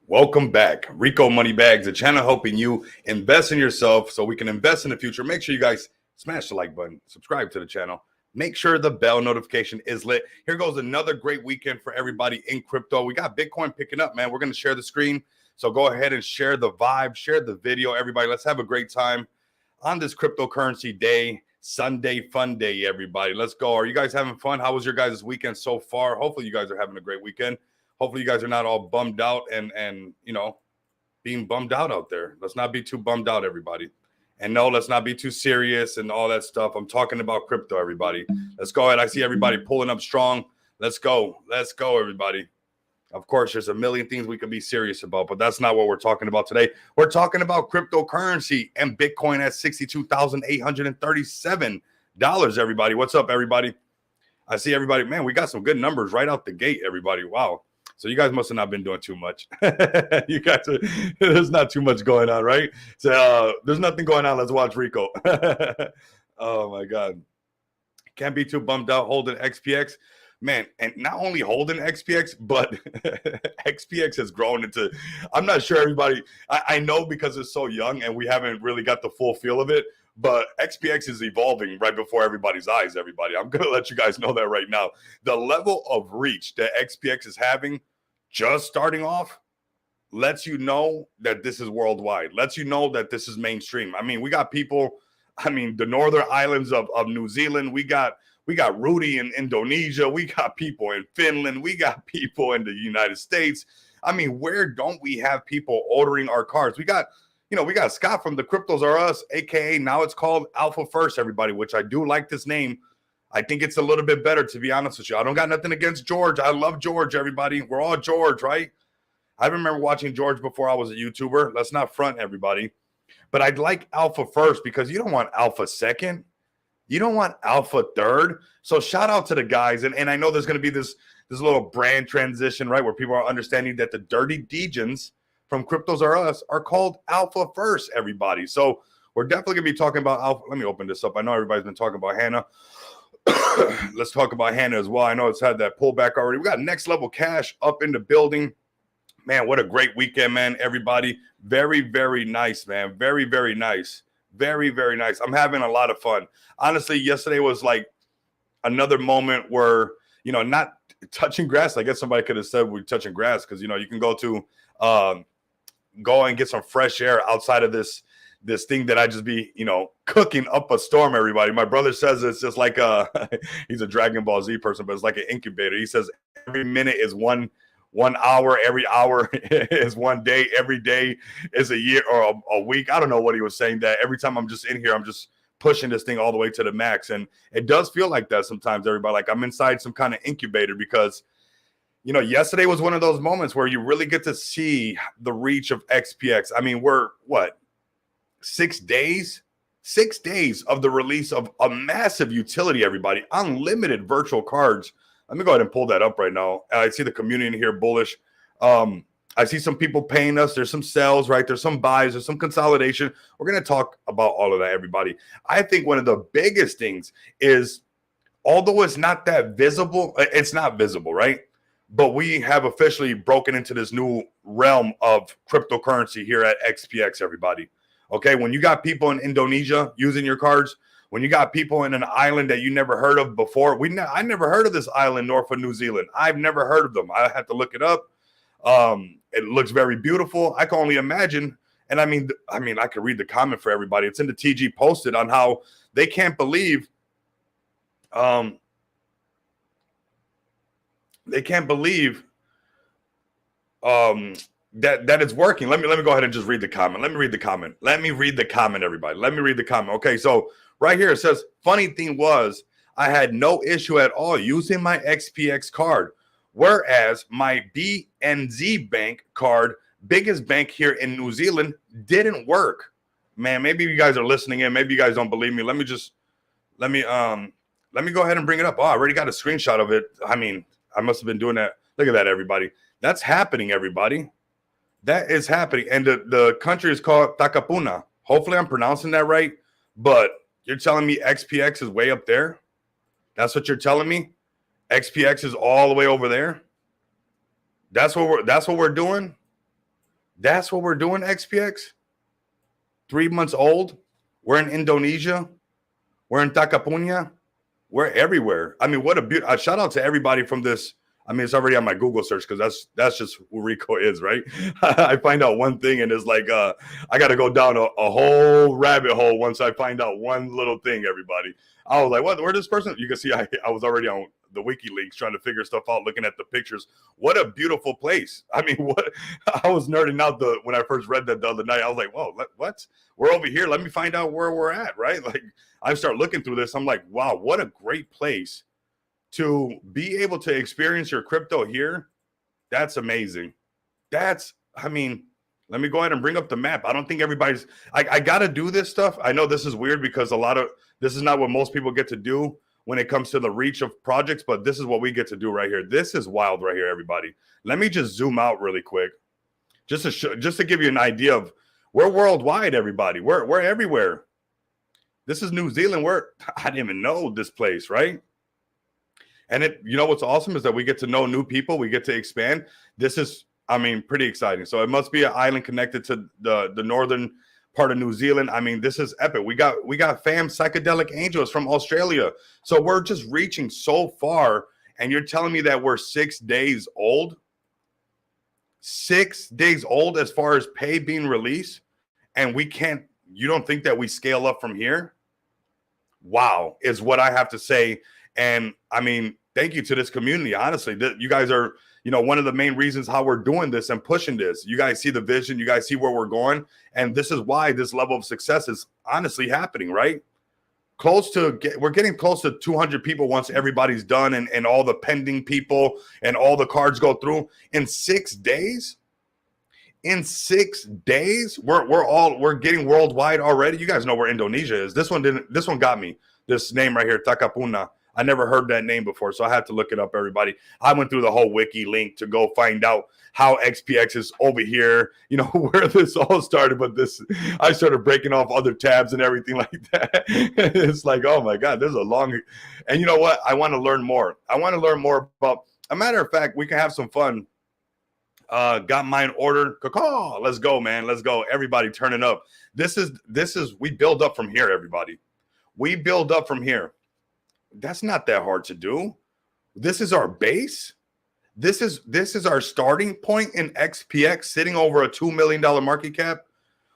Welcome back. Rico Money Bags, a channel helping you invest in yourself so we can invest in the future. Make sure you guys smash the like button, subscribe to the channel. Make sure the bell notification is lit. Here goes another great weekend for everybody in crypto. We got Bitcoin picking up, man. We're going to share the screen. So go ahead and share the vibe, share the video. Everybody, let's have a great time on this cryptocurrency day, Sunday fun day, everybody. Let's go. Are you guys having fun? How was your guys' weekend so far? Hopefully you guys are having a great weekend. Hopefully you guys are not all bummed out and being bummed out there. Let's not be too bummed out, everybody. And no, let's not be too serious and all that stuff. I'm talking about crypto, everybody. Let's go ahead. I see everybody pulling up strong. Let's go. Let's go, everybody. Of course, there's a million things we could be serious about, but that's not what we're talking about today. We're talking about cryptocurrency and Bitcoin at $62,837. Everybody, what's up, everybody? I see everybody. Man, we got some good numbers right out the gate, everybody. Wow. So you guys must have not been doing too much. You guys, there's not too much going on, right? So there's nothing going on. Let's watch Rico. Oh my God. Can't be too bummed out holding XPX. Man, and not only holding XPX, but XPX has grown into, I'm not sure everybody, I know because it's so young and we haven't really got the full feel of it, but XPX is evolving right before everybody's eyes, everybody. I'm going to let you guys know that right now. The level of reach that XPX is having just starting off lets you know that this is worldwide, lets you know that this is mainstream. I mean, we got people, the northern islands of New Zealand, we got Rudy in Indonesia. We got people in Finland. We got people in the United States. I mean, where don't we have people ordering our cards? We got Scott from the Cryptos Are Us, AKA now it's called Alpha First, everybody, which I do like this name. I think it's a little bit better, to be honest with you. I don't got nothing against George. I love George, everybody. We're all George, right? I remember watching George before I was a YouTuber. Let's not front, everybody. But I'd like Alpha First because you don't want Alpha Second. You don't want Alpha Third. So shout out to the guys. And I know there's going to be this little brand transition, right, where people are understanding that the dirty degens from Cryptos Are Us are called Alpha First, everybody. So we're definitely going to be talking about Alpha. Let me open this up. I know everybody's been talking about Hannah. Let's talk about Hannah as well. I know it's had that pullback already. We got Next Level Cash up in the building. Man, what a great weekend, man, everybody. Very, very nice, man. Very, very nice. Very, very nice. I'm having a lot of fun. Honestly, yesterday was like another moment where, not touching grass. I guess somebody could have said we're touching grass because, you can go to go and get some fresh air outside of this thing that I just be, cooking up a storm, everybody. My brother says it's just like he's a Dragon Ball Z person, but it's like an incubator. He says every minute is one hour, every hour is one day, every day is a year or a week. I don't know what he was saying, that every time I'm just in here, I'm just pushing this thing all the way to the max. And it does feel like that sometimes, everybody. Like I'm inside some kind of incubator because, yesterday was one of those moments where you really get to see the reach of XPX. I mean, we're what? 6 days? 6 days of the release of a massive utility, everybody. Unlimited virtual cards. Let me go ahead and pull that up right now. I see the community in here bullish. I see some people paying us. There's some sells, right? There's some buys. There's some consolidation. We're going to talk about all of that, everybody. I think one of the biggest things is, although it's not that visible, it's not visible, right? But we have officially broken into this new realm of cryptocurrency here at XPX, everybody. Okay, when you got people in Indonesia using your cards, when you got people in an island that you never heard of before, I never heard of this island north of New Zealand. I've never heard of them. I had to look it up. It looks very beautiful. I can only imagine. And I mean, I could read the comment for everybody. It's in the TG posted on how they can't believe, that it's working. Let me go ahead and just read the comment. Let me read the comment, everybody. Let me read the comment. Okay, so right here it says, funny thing was, I had no issue at all using my XPX card, whereas my BNZ Bank card, biggest bank here in New Zealand, didn't work. Man, maybe you guys are listening in. Maybe you guys don't believe me. Let me go ahead and bring it up. Oh, I already got a screenshot of it. I mean, I must have been doing that. Look at that, everybody. That's happening, everybody. That is happening. And the country is called Takapuna. Hopefully I'm pronouncing that right. But you're telling me XPX is way up there? That's what you're telling me? XPX is all the way over there? That's what we're doing? That's what we're doing, XPX. 3 months old. We're in Indonesia. We're in Takapunya. We're everywhere. I mean, what a beautiful shout out to everybody from this. I mean, it's already on my Google search because that's just who Rico is, right? I find out one thing and it's like I got to go down a whole rabbit hole once I find out one little thing, everybody. I was like, what? Where this person? You can see I was already on the WikiLeaks trying to figure stuff out, looking at the pictures. What a beautiful place. I mean, what? I was nerding out when I first read that the other night. I was like, whoa, what? We're over here. Let me find out where we're at, right? Like I start looking through this. I'm like, wow, what a great place to be able to experience your crypto here. That's amazing. I mean, let me go ahead and bring up the map. I don't think everybody's, I got to do this stuff. I know this is weird because this is not what most people get to do when it comes to the reach of projects, but this is what we get to do right here. This is wild right here, everybody. Let me just zoom out really quick. Just to give you an idea of, we're worldwide, everybody. We're everywhere. This is New Zealand. I didn't even know this place, right? And you know what's awesome is that we get to know new people. We get to expand. This is, I mean, pretty exciting. So it must be an island connected to the northern part of New Zealand. I mean, this is epic. We got fam Psychedelic Angels from Australia. So we're just reaching so far. And you're telling me that we're 6 days old? 6 days old as far as pay being released? And you don't think that we scale up from here? Wow, is what I have to say. And I mean, thank you to this community. Honestly, you guys are, one of the main reasons how we're doing this and pushing this. You guys see the vision. You guys see where we're going. And this is why this level of success is honestly happening, right? We're getting close to 200 people once everybody's done and all the pending people and all the cards go through in 6 days. In 6 days, we're getting worldwide already. You guys know where Indonesia is. This one got me. This name right here, Takapuna. I never heard that name before, so I had to look it up, everybody. I went through the whole wiki link to go find out how XPX is over here, where this all started. But I started breaking off other tabs and everything like that. It's like, oh my God, there's a long, and you know what? I want to learn more. I want to learn more about, a matter of fact, we can have some fun. Got mine ordered. Caw-caw. Let's go, man. Let's go. Everybody turning up. We build up from here, everybody. We build up from here. That's not that hard to do. This is our base. This is our starting point in XPX, sitting over a $2 million market cap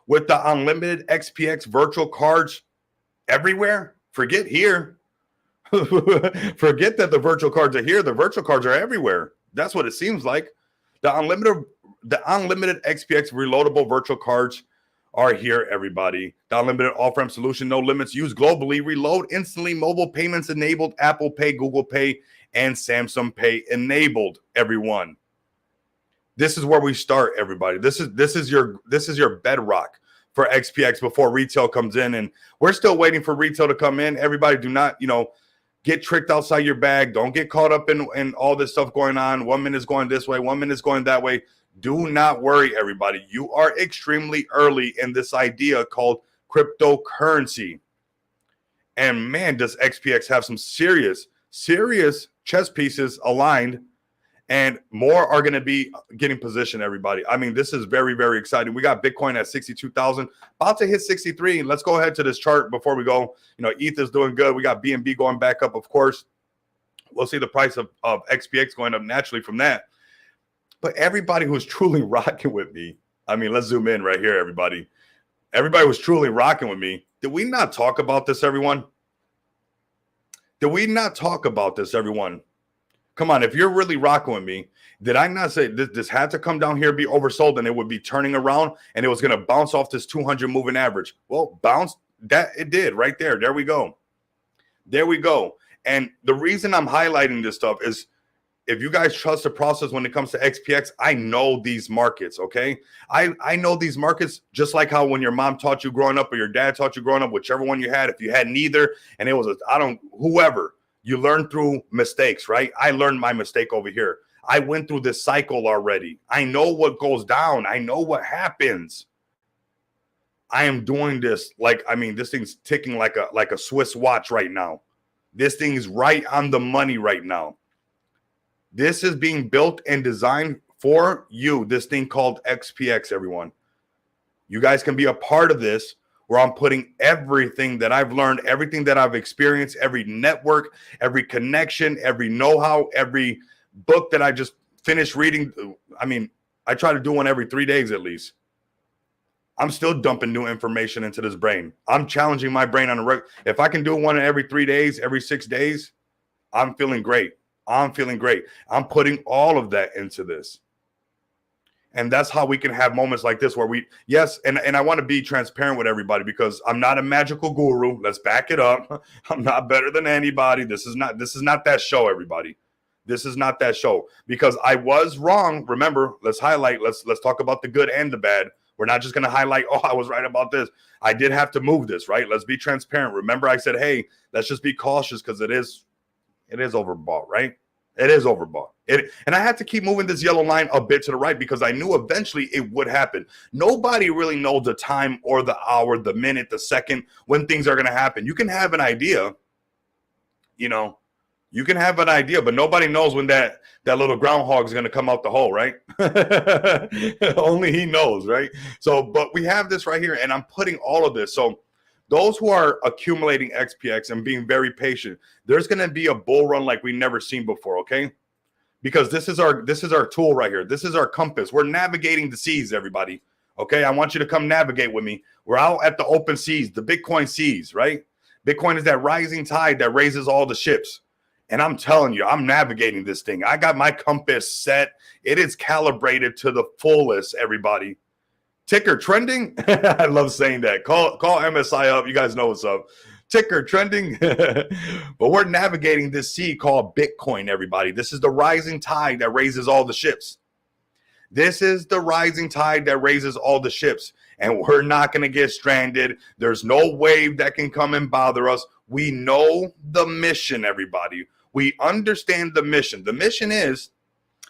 with the unlimited XPX virtual cards everywhere. Forget here. Forget that the virtual cards are here. The virtual cards are everywhere. That's what it seems like. The unlimited XPX reloadable virtual cards are here, everybody. The unlimited off-ramp solution, no limits, used globally, reload instantly, mobile payments enabled, Apple Pay, Google Pay, and Samsung Pay enabled, everyone. This is where we start, everybody. This is your bedrock for XPX before retail comes in, and we're still waiting for retail to come in. Everybody, do not, get tricked outside your bag. Don't get caught up in all this stuff going on. 1 minute is going this way, 1 minute is going that way. Do not worry, everybody. You are extremely early in this idea called cryptocurrency. And man, does XPX have some serious chess pieces aligned, and more are going to be getting positioned, everybody. I mean, this is very, very exciting. We got Bitcoin at 62,000, about to hit 63. Let's go ahead to this chart before we go. ETH is doing good. We got BNB going back up, of course. We'll see the price of XPX going up naturally from that. But everybody who's truly rocking with me, I mean, let's zoom in right here, everybody. Everybody was truly rocking with me. Did we not talk about this, everyone? Did we not talk about this, everyone? Come on, if you're really rocking with me, did I not say this had to come down here, be oversold, and it would be turning around, and it was going to bounce off this 200 moving average? Well, bounce, that it did right there. There we go. There we go. And the reason I'm highlighting this stuff is, if you guys trust the process when it comes to XPX, I know these markets, okay? I know these markets just like how when your mom taught you growing up or your dad taught you growing up, whichever one you had, if you had neither, and it was, whoever, you learn through mistakes, right? I learned my mistake over here. I went through this cycle already. I know what goes down. I know what happens. I am doing this this thing's ticking like a Swiss watch right now. This thing is right on the money right now. This is being built and designed for you, this thing called XPX, everyone. You guys can be a part of this where I'm putting everything that I've learned, everything that I've experienced, every network, every connection, every know-how, every book that I just finished reading. I mean, I try to do one every 3 days at least. I'm still dumping new information into this brain. I'm challenging my brain on a regular. If I can do one every 3 days, every 6 days, I'm feeling great. I'm feeling great. I'm putting all of that into this. And that's how we can have moments like this where and I want to be transparent with everybody because I'm not a magical guru. Let's back it up. I'm not better than anybody. This is not that show, everybody. This is not that show because I was wrong. Remember, let's talk about the good and the bad. We're not just going to highlight, oh, I was right about this. I did have to move this, right? Let's be transparent. Remember, I said, hey, let's just be cautious because it is overbought, right? It is overbought. And I had to keep moving this yellow line a bit to the right because I knew eventually it would happen. Nobody really knows the time or the hour, the minute, the second when things are going to happen. You can have an idea, you can have an idea, but nobody knows when that little groundhog is going to come out the hole, right? Only he knows, right? So, but we have this right here, and I'm putting all of this. So those who are accumulating XPX and being very patient, there's going to be a bull run like we've never seen before, okay? Because this is our tool right here. This is our compass. We're navigating the seas, everybody. Okay, I want you to come navigate with me. We're out at the open seas, the Bitcoin seas, right? Bitcoin is that rising tide that raises all the ships. And I'm telling you, I'm navigating this thing. I got my compass set. It is calibrated to the fullest, everybody. Ticker trending. I love saying that. Call MSI up. You guys know what's up. Ticker trending. But we're navigating this sea called Bitcoin, everybody. This is the rising tide that raises all the ships. This is the rising tide that raises all the ships. And we're not going to get stranded. There's no wave that can come and bother us. We know the mission, everybody. We understand the mission. The mission is,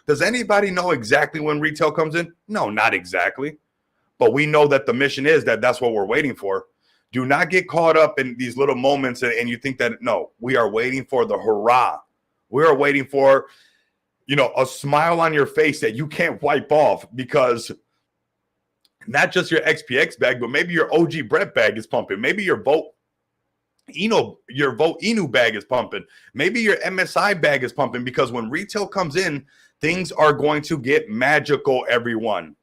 does anybody know exactly when retail comes in? No, not exactly. But we know that the mission is that's what we're waiting for. Do not get caught up in these little moments and you think that, no, we are waiting for the hurrah. We are waiting for, a smile on your face that you can't wipe off because not just your XPX bag, but maybe your OG Brett bag is pumping. Maybe your Vote Inu bag is pumping. Maybe your MSI bag is pumping because when retail comes in, things are going to get magical, everyone.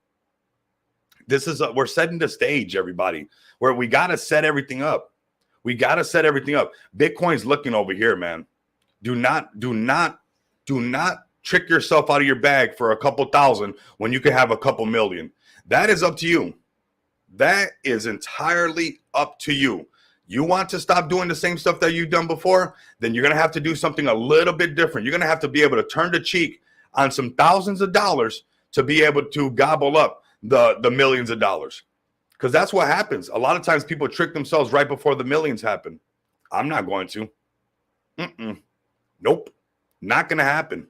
We're setting the stage, everybody, where we got to set everything up. We got to set everything up. Bitcoin's looking over here, man. Do not trick yourself out of your bag for a couple thousand when you can have a couple million. That is up to you. That is entirely up to you. You want to stop doing the same stuff that you've done before, then you're going to have to do something a little bit different. You're going to have to be able to turn the cheek on some thousands of dollars to be able to gobble up the millions of dollars. Because that's what happens. A lot of times people trick themselves right before the millions happen. I'm not going to. Nope. Not going to happen.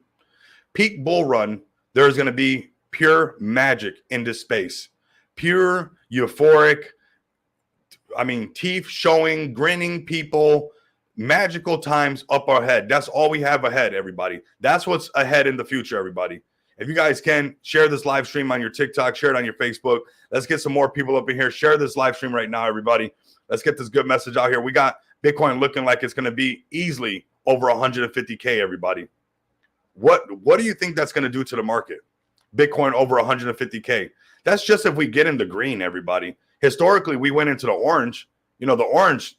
Peak bull run, there's going to be pure magic in this space. Pure, euphoric, teeth showing, grinning people, magical times up ahead. That's all we have ahead, everybody. That's what's ahead in the future, everybody. If you guys can, share this live stream on your TikTok, share it on your Facebook. Let's get some more people up in here. Share this live stream right now, everybody. Let's get this good message out here. We got Bitcoin looking like it's going to be easily over 150K, everybody. What do you think that's going to do to the market? Bitcoin over 150K. That's just if we get in the green, everybody. Historically, we went into the orange. The orange,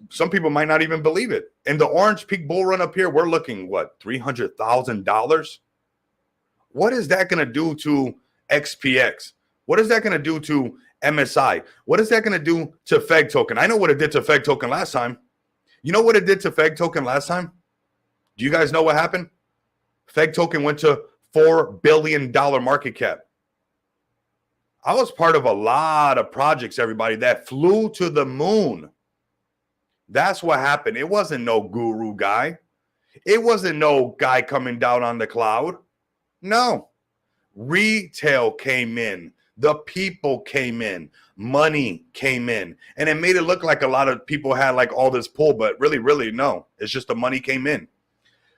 some people might not even believe it. In the orange peak bull run up here, we're looking, $300,000? What is that going to do to XPX? What is that going to do to MSI? What is that going to do to FEG token? I know what it did to FEG token last time. You know what it did to FEG token last time? Do you guys know what happened? FEG token went to $4 billion market cap. I was part of a lot of projects, everybody, that flew to the moon. That's what happened. It wasn't no guru guy. It wasn't no guy coming down on the cloud. No. Retail came in. The people came in. Money came in. And it made it look like a lot of people had like all this pull, but really, no. It's just the money came in.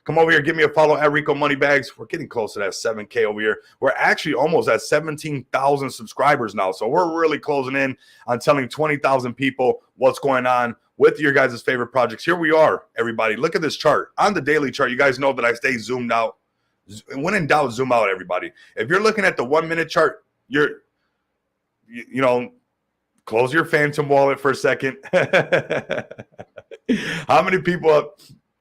Come over here, give me a follow at Rico Moneybags. We're getting close to that 7K over here. We're actually almost at 17,000 subscribers now. So we're really closing in on telling 20,000 people what's going on with your guys' favorite projects. Here we are, everybody. Look at this chart. On the daily chart, you guys know that I stay zoomed out. When in doubt, zoom out, everybody. If you're looking at the 1 minute chart, you know, close your Phantom wallet for a second. How many people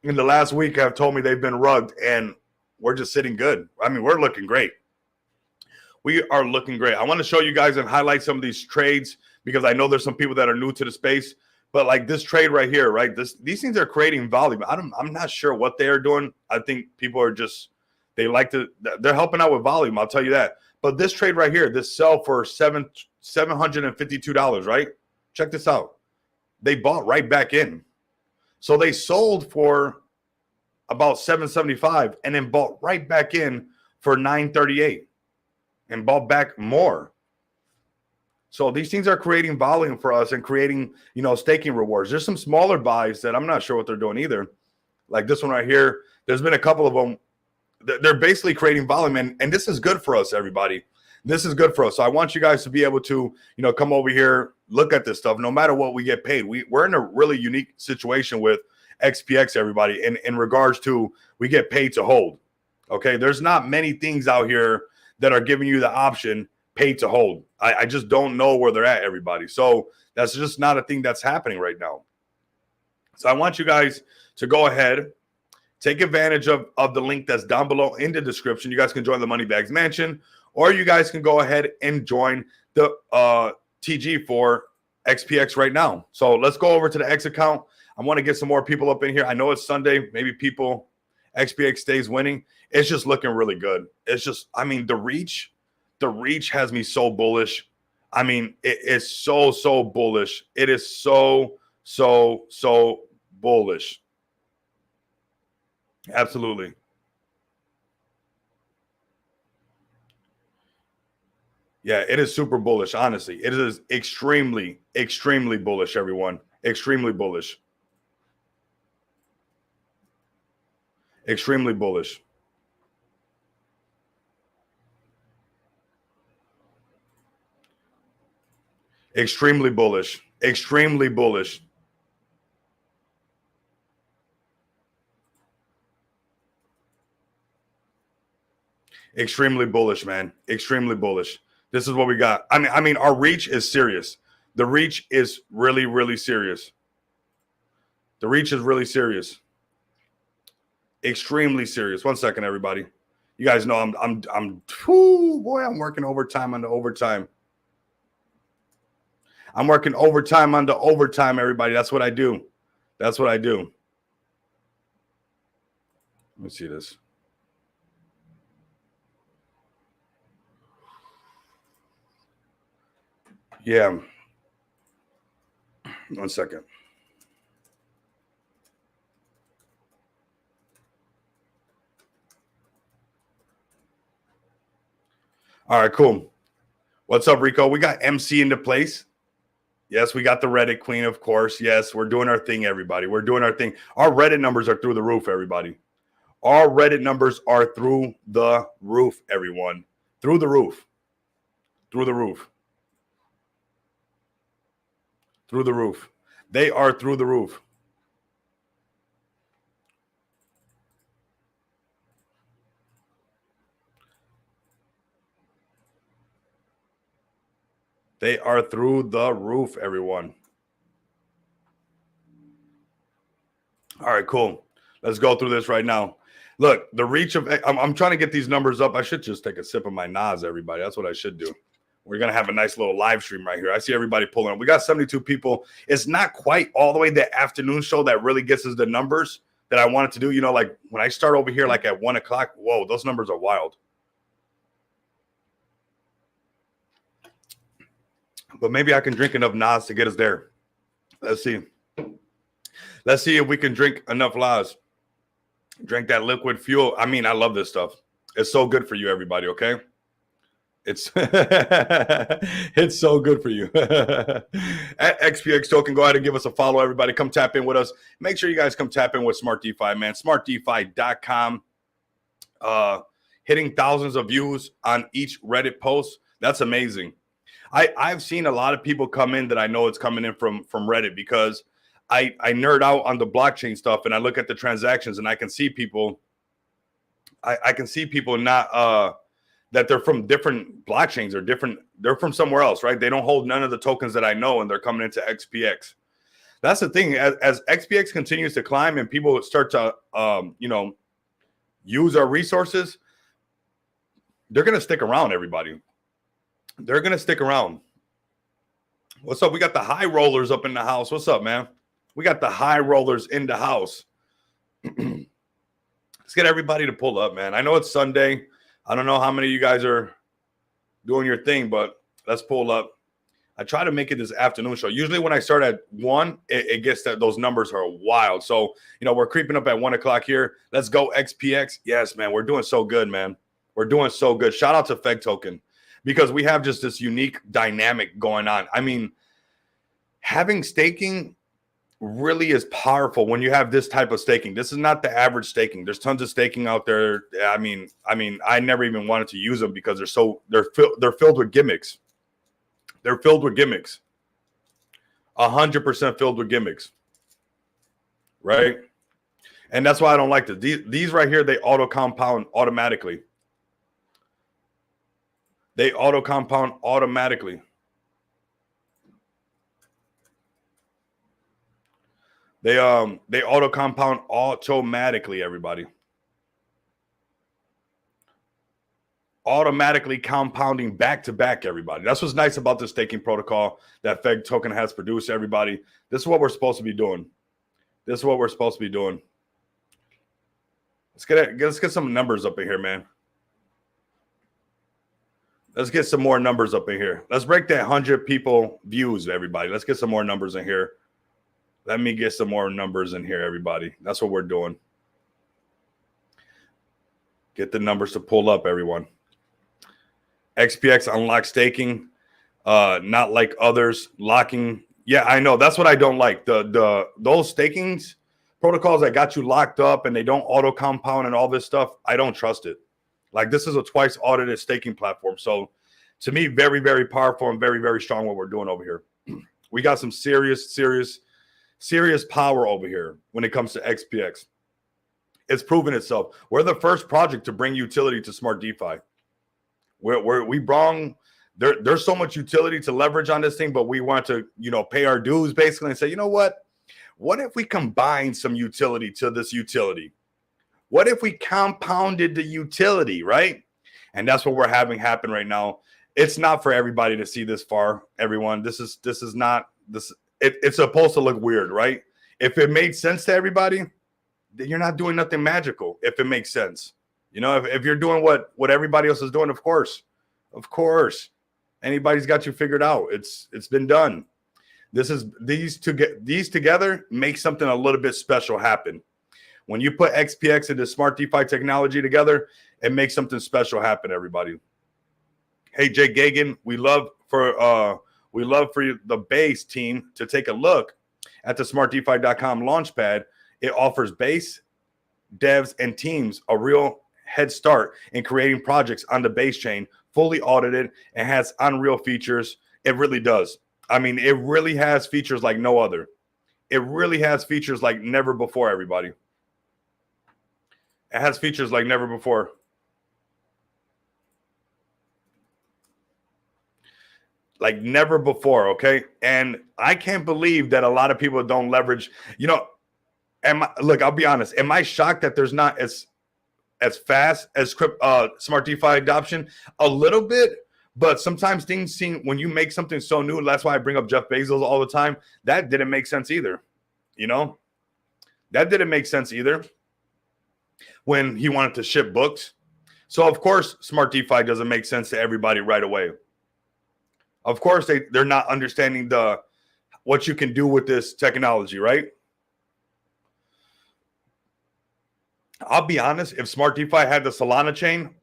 in the last week have told me they've been rugged and we're just sitting good? I mean, we're looking great. We are looking great. I want to show you guys and highlight some of these trades because I know there's some people that are new to the space. But like this trade right here, right? These things are creating volume. I'm not sure what they are doing. I think people are just, they're helping out with volume. I'll tell you that. But this trade right here, this sell for $752, right? Check this out. They bought right back in. So they sold for about $775 and then bought right back in for $938 and bought back more. So these things are creating volume for us and creating, you know, staking rewards. There's some smaller buys that I'm not sure what they're doing either. Like this one right here. There's been a couple of them. They're basically creating volume, and this is good for us, everybody. This is good for us. So I want you guys to be able to, you know, come over here, look at this stuff. No matter what we get paid, we're in a really unique situation with XPX, everybody, in regards to we get paid to hold. Okay, there's not many things out here that are giving you the option paid to hold. I just don't know where they're at, everybody. So that's just not a thing that's happening right now. So I want you guys to go ahead, take advantage of the link that's down below in the description. You guys can join the Moneybags Mansion, or you guys can go ahead and join the TG for XPX right now. So let's go over to the X account. I want to get some more people up in here. I know it's Sunday. Maybe XPX stays winning. It's just looking really good. It's just, I mean, the reach has me so bullish. I mean, it is so bullish. It is so bullish. Absolutely. Yeah, it is super bullish, honestly. It is extremely bullish, everyone. Extremely bullish. Extremely bullish. Extremely bullish. Extremely bullish. Extremely bullish, man. Extremely bullish. This is what we got. I mean, our reach is serious. The reach is really serious. The reach is really serious. Extremely serious. 1 second, everybody. You guys know I'm working overtime on the overtime. I'm working overtime on the overtime, everybody. That's what I do. That's what I do. Let me see this. Yeah. 1 second. All right, cool. What's up, Rico? We got MC into place. Yes, we got the Reddit queen, of course. Yes, we're doing our thing, everybody. We're doing our thing. Our Reddit numbers are through the roof, everybody. Our Reddit numbers are through the roof, everyone. Through the roof. Through the roof. Through the roof. They are through the roof. They are through the roof, everyone. All right, cool. Let's go through this right now. Look, the reach of I'm trying to get these numbers up. I should just take a sip of my Nas, everybody. That's what I should do. We're going to have a nice little live stream right here. I see everybody pulling up. We got 72 people. It's not quite all the way the afternoon show that really gets us the numbers that I wanted to do. You know, like when I start over here like at 1 o'clock, whoa, those numbers are wild. But maybe I can drink enough Nas to get us there. Let's see. Let's see if we can drink enough Nas. Drink that liquid fuel. I mean, I love this stuff. It's so good for you, everybody, okay? It's it's so good for you. At XPX Token, go ahead and give us a follow, everybody. Come tap in with us. Make sure you guys come tap in with Smart DeFi, man. SmartDeFi.com. Hitting thousands of views on each Reddit post. That's amazing. I've seen a lot of people come in that I know it's coming in from Reddit because I nerd out on the blockchain stuff and I look at the transactions and I can see people. I can see people not that they're from different blockchains or different. They're from somewhere else, right? They don't hold none of the tokens that I know, and they're coming into XPX. That's the thing. As XPX continues to climb and people start to use our resources, they're gonna stick around. Everybody, they're gonna stick around. What's up? We got the high rollers up in the house. What's up, man? We got the high rollers in the house. Let's get everybody to pull up, man. I know it's Sunday. I don't know how many of you guys are doing your thing, but let's pull up. I try to make it this afternoon show. Usually when I start at 1, it gets that those numbers are wild. So, we're creeping up at 1 o'clock here. Let's go XPX. Yes, man. We're doing so good, man. We're doing so good. Shout out to Feg Token because we have just this unique dynamic going on. I mean, having staking really is powerful when you have this type of staking. This is not the average staking. There's tons of staking out there. I mean, I never even wanted to use them because they're filled with gimmicks. They're filled with gimmicks. 100% filled with gimmicks. Right? And that's why I don't like this. These right here, they auto compound automatically. They auto compound automatically. They auto compound automatically, everybody. Automatically compounding back to back, everybody. That's what's nice about the staking protocol that Feg Token has produced, everybody. This is what we're supposed to be doing. This is what we're supposed to be doing. Let's get some numbers up in here, man. Let's get some more numbers up in here. Let's break that 100 people views, everybody. Let's get some more numbers in here. Let me get some more numbers in here, everybody. That's what we're doing. Get the numbers to pull up, everyone. XPX unlock staking, not like others locking. Yeah, I know. That's what I don't like. Those stakings protocols that got you locked up and they don't auto compound and all this stuff. I don't trust it. Like, this is a twice audited staking platform. So to me, very, very powerful and very, very strong what we're doing over here. We got some serious power over here when it comes to XPX. It's proven itself. We're the first project to bring utility to Smart DeFi. We brought there's so much utility to leverage on this thing, but we want to, pay our dues basically and say, you know what? What if we combine some utility to this utility? What if we compounded the utility, right? And that's what we're having happen right now. It's not for everybody to see this far, everyone. This is not this. It's supposed to look weird, right? If it made sense to everybody, then you're not doing nothing magical. If it makes sense, if you're doing what everybody else is doing, of course, anybody's got you figured out. It's been done. These together make something a little bit special happen. When you put XPX and the Smart DeFi technology together, it makes something special happen, everybody. Hey, Jay Gagan, we love for the base team to take a look at the smartdefi.com launchpad. It offers base devs and teams a real head start in creating projects on the base chain, fully audited, and has unreal features. It really does. I mean, it really has features like no other. It really has features like never before, everybody. It has features like never before. Like never before, okay? And I can't believe that a lot of people don't leverage, look, I'll be honest. Am I shocked that there's not as fast as Smart DeFi adoption? A little bit, but sometimes things seem, when you make something so new, that's why I bring up Jeff Bezos all the time. That didn't make sense either. That didn't make sense either when he wanted to ship books. So of course, Smart DeFi doesn't make sense to everybody right away. Of course, they're not understanding what you can do with this technology, right? I'll be honest, if Smart DeFi had the Solana chain,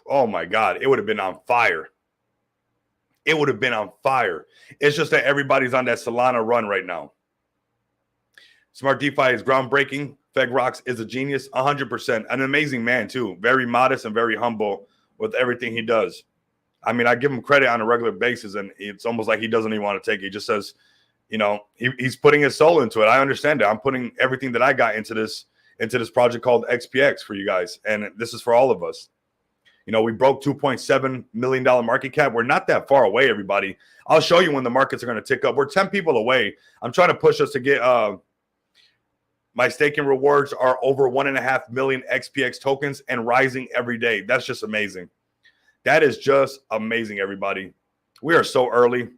oh my God, it would have been on fire. it would have been on fire. It's just that everybody's on that Solana run right now. Smart DeFi is groundbreaking. FegRox is a genius, 100%. An amazing man, too. Very modest and very humble with everything he does. I mean, I give him credit on a regular basis, and it's almost like he doesn't even want to take it. He just says, you know, he's putting his soul into it. I understand that. I'm putting everything that I got into this project called XPX for you guys, and this is for all of us. You know, we broke $2.7 million market cap. We're not that far away, everybody. I'll show you when the markets are going to tick up. We're 10 people away. I'm trying to push us to get my staking rewards are over 1.5 million XPX tokens and rising every day. That's just amazing. That is just amazing, everybody. We are so early.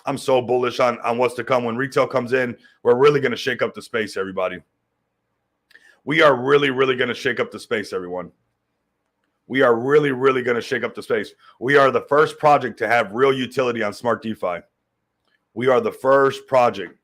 I'm so bullish on what's to come. When retail comes in, we're really going to shake up the space, everybody. We are really, really going to shake up the space, everyone. We are really, really going to shake up the space. We are the first project to have real utility on Smart DeFi. We are the first project.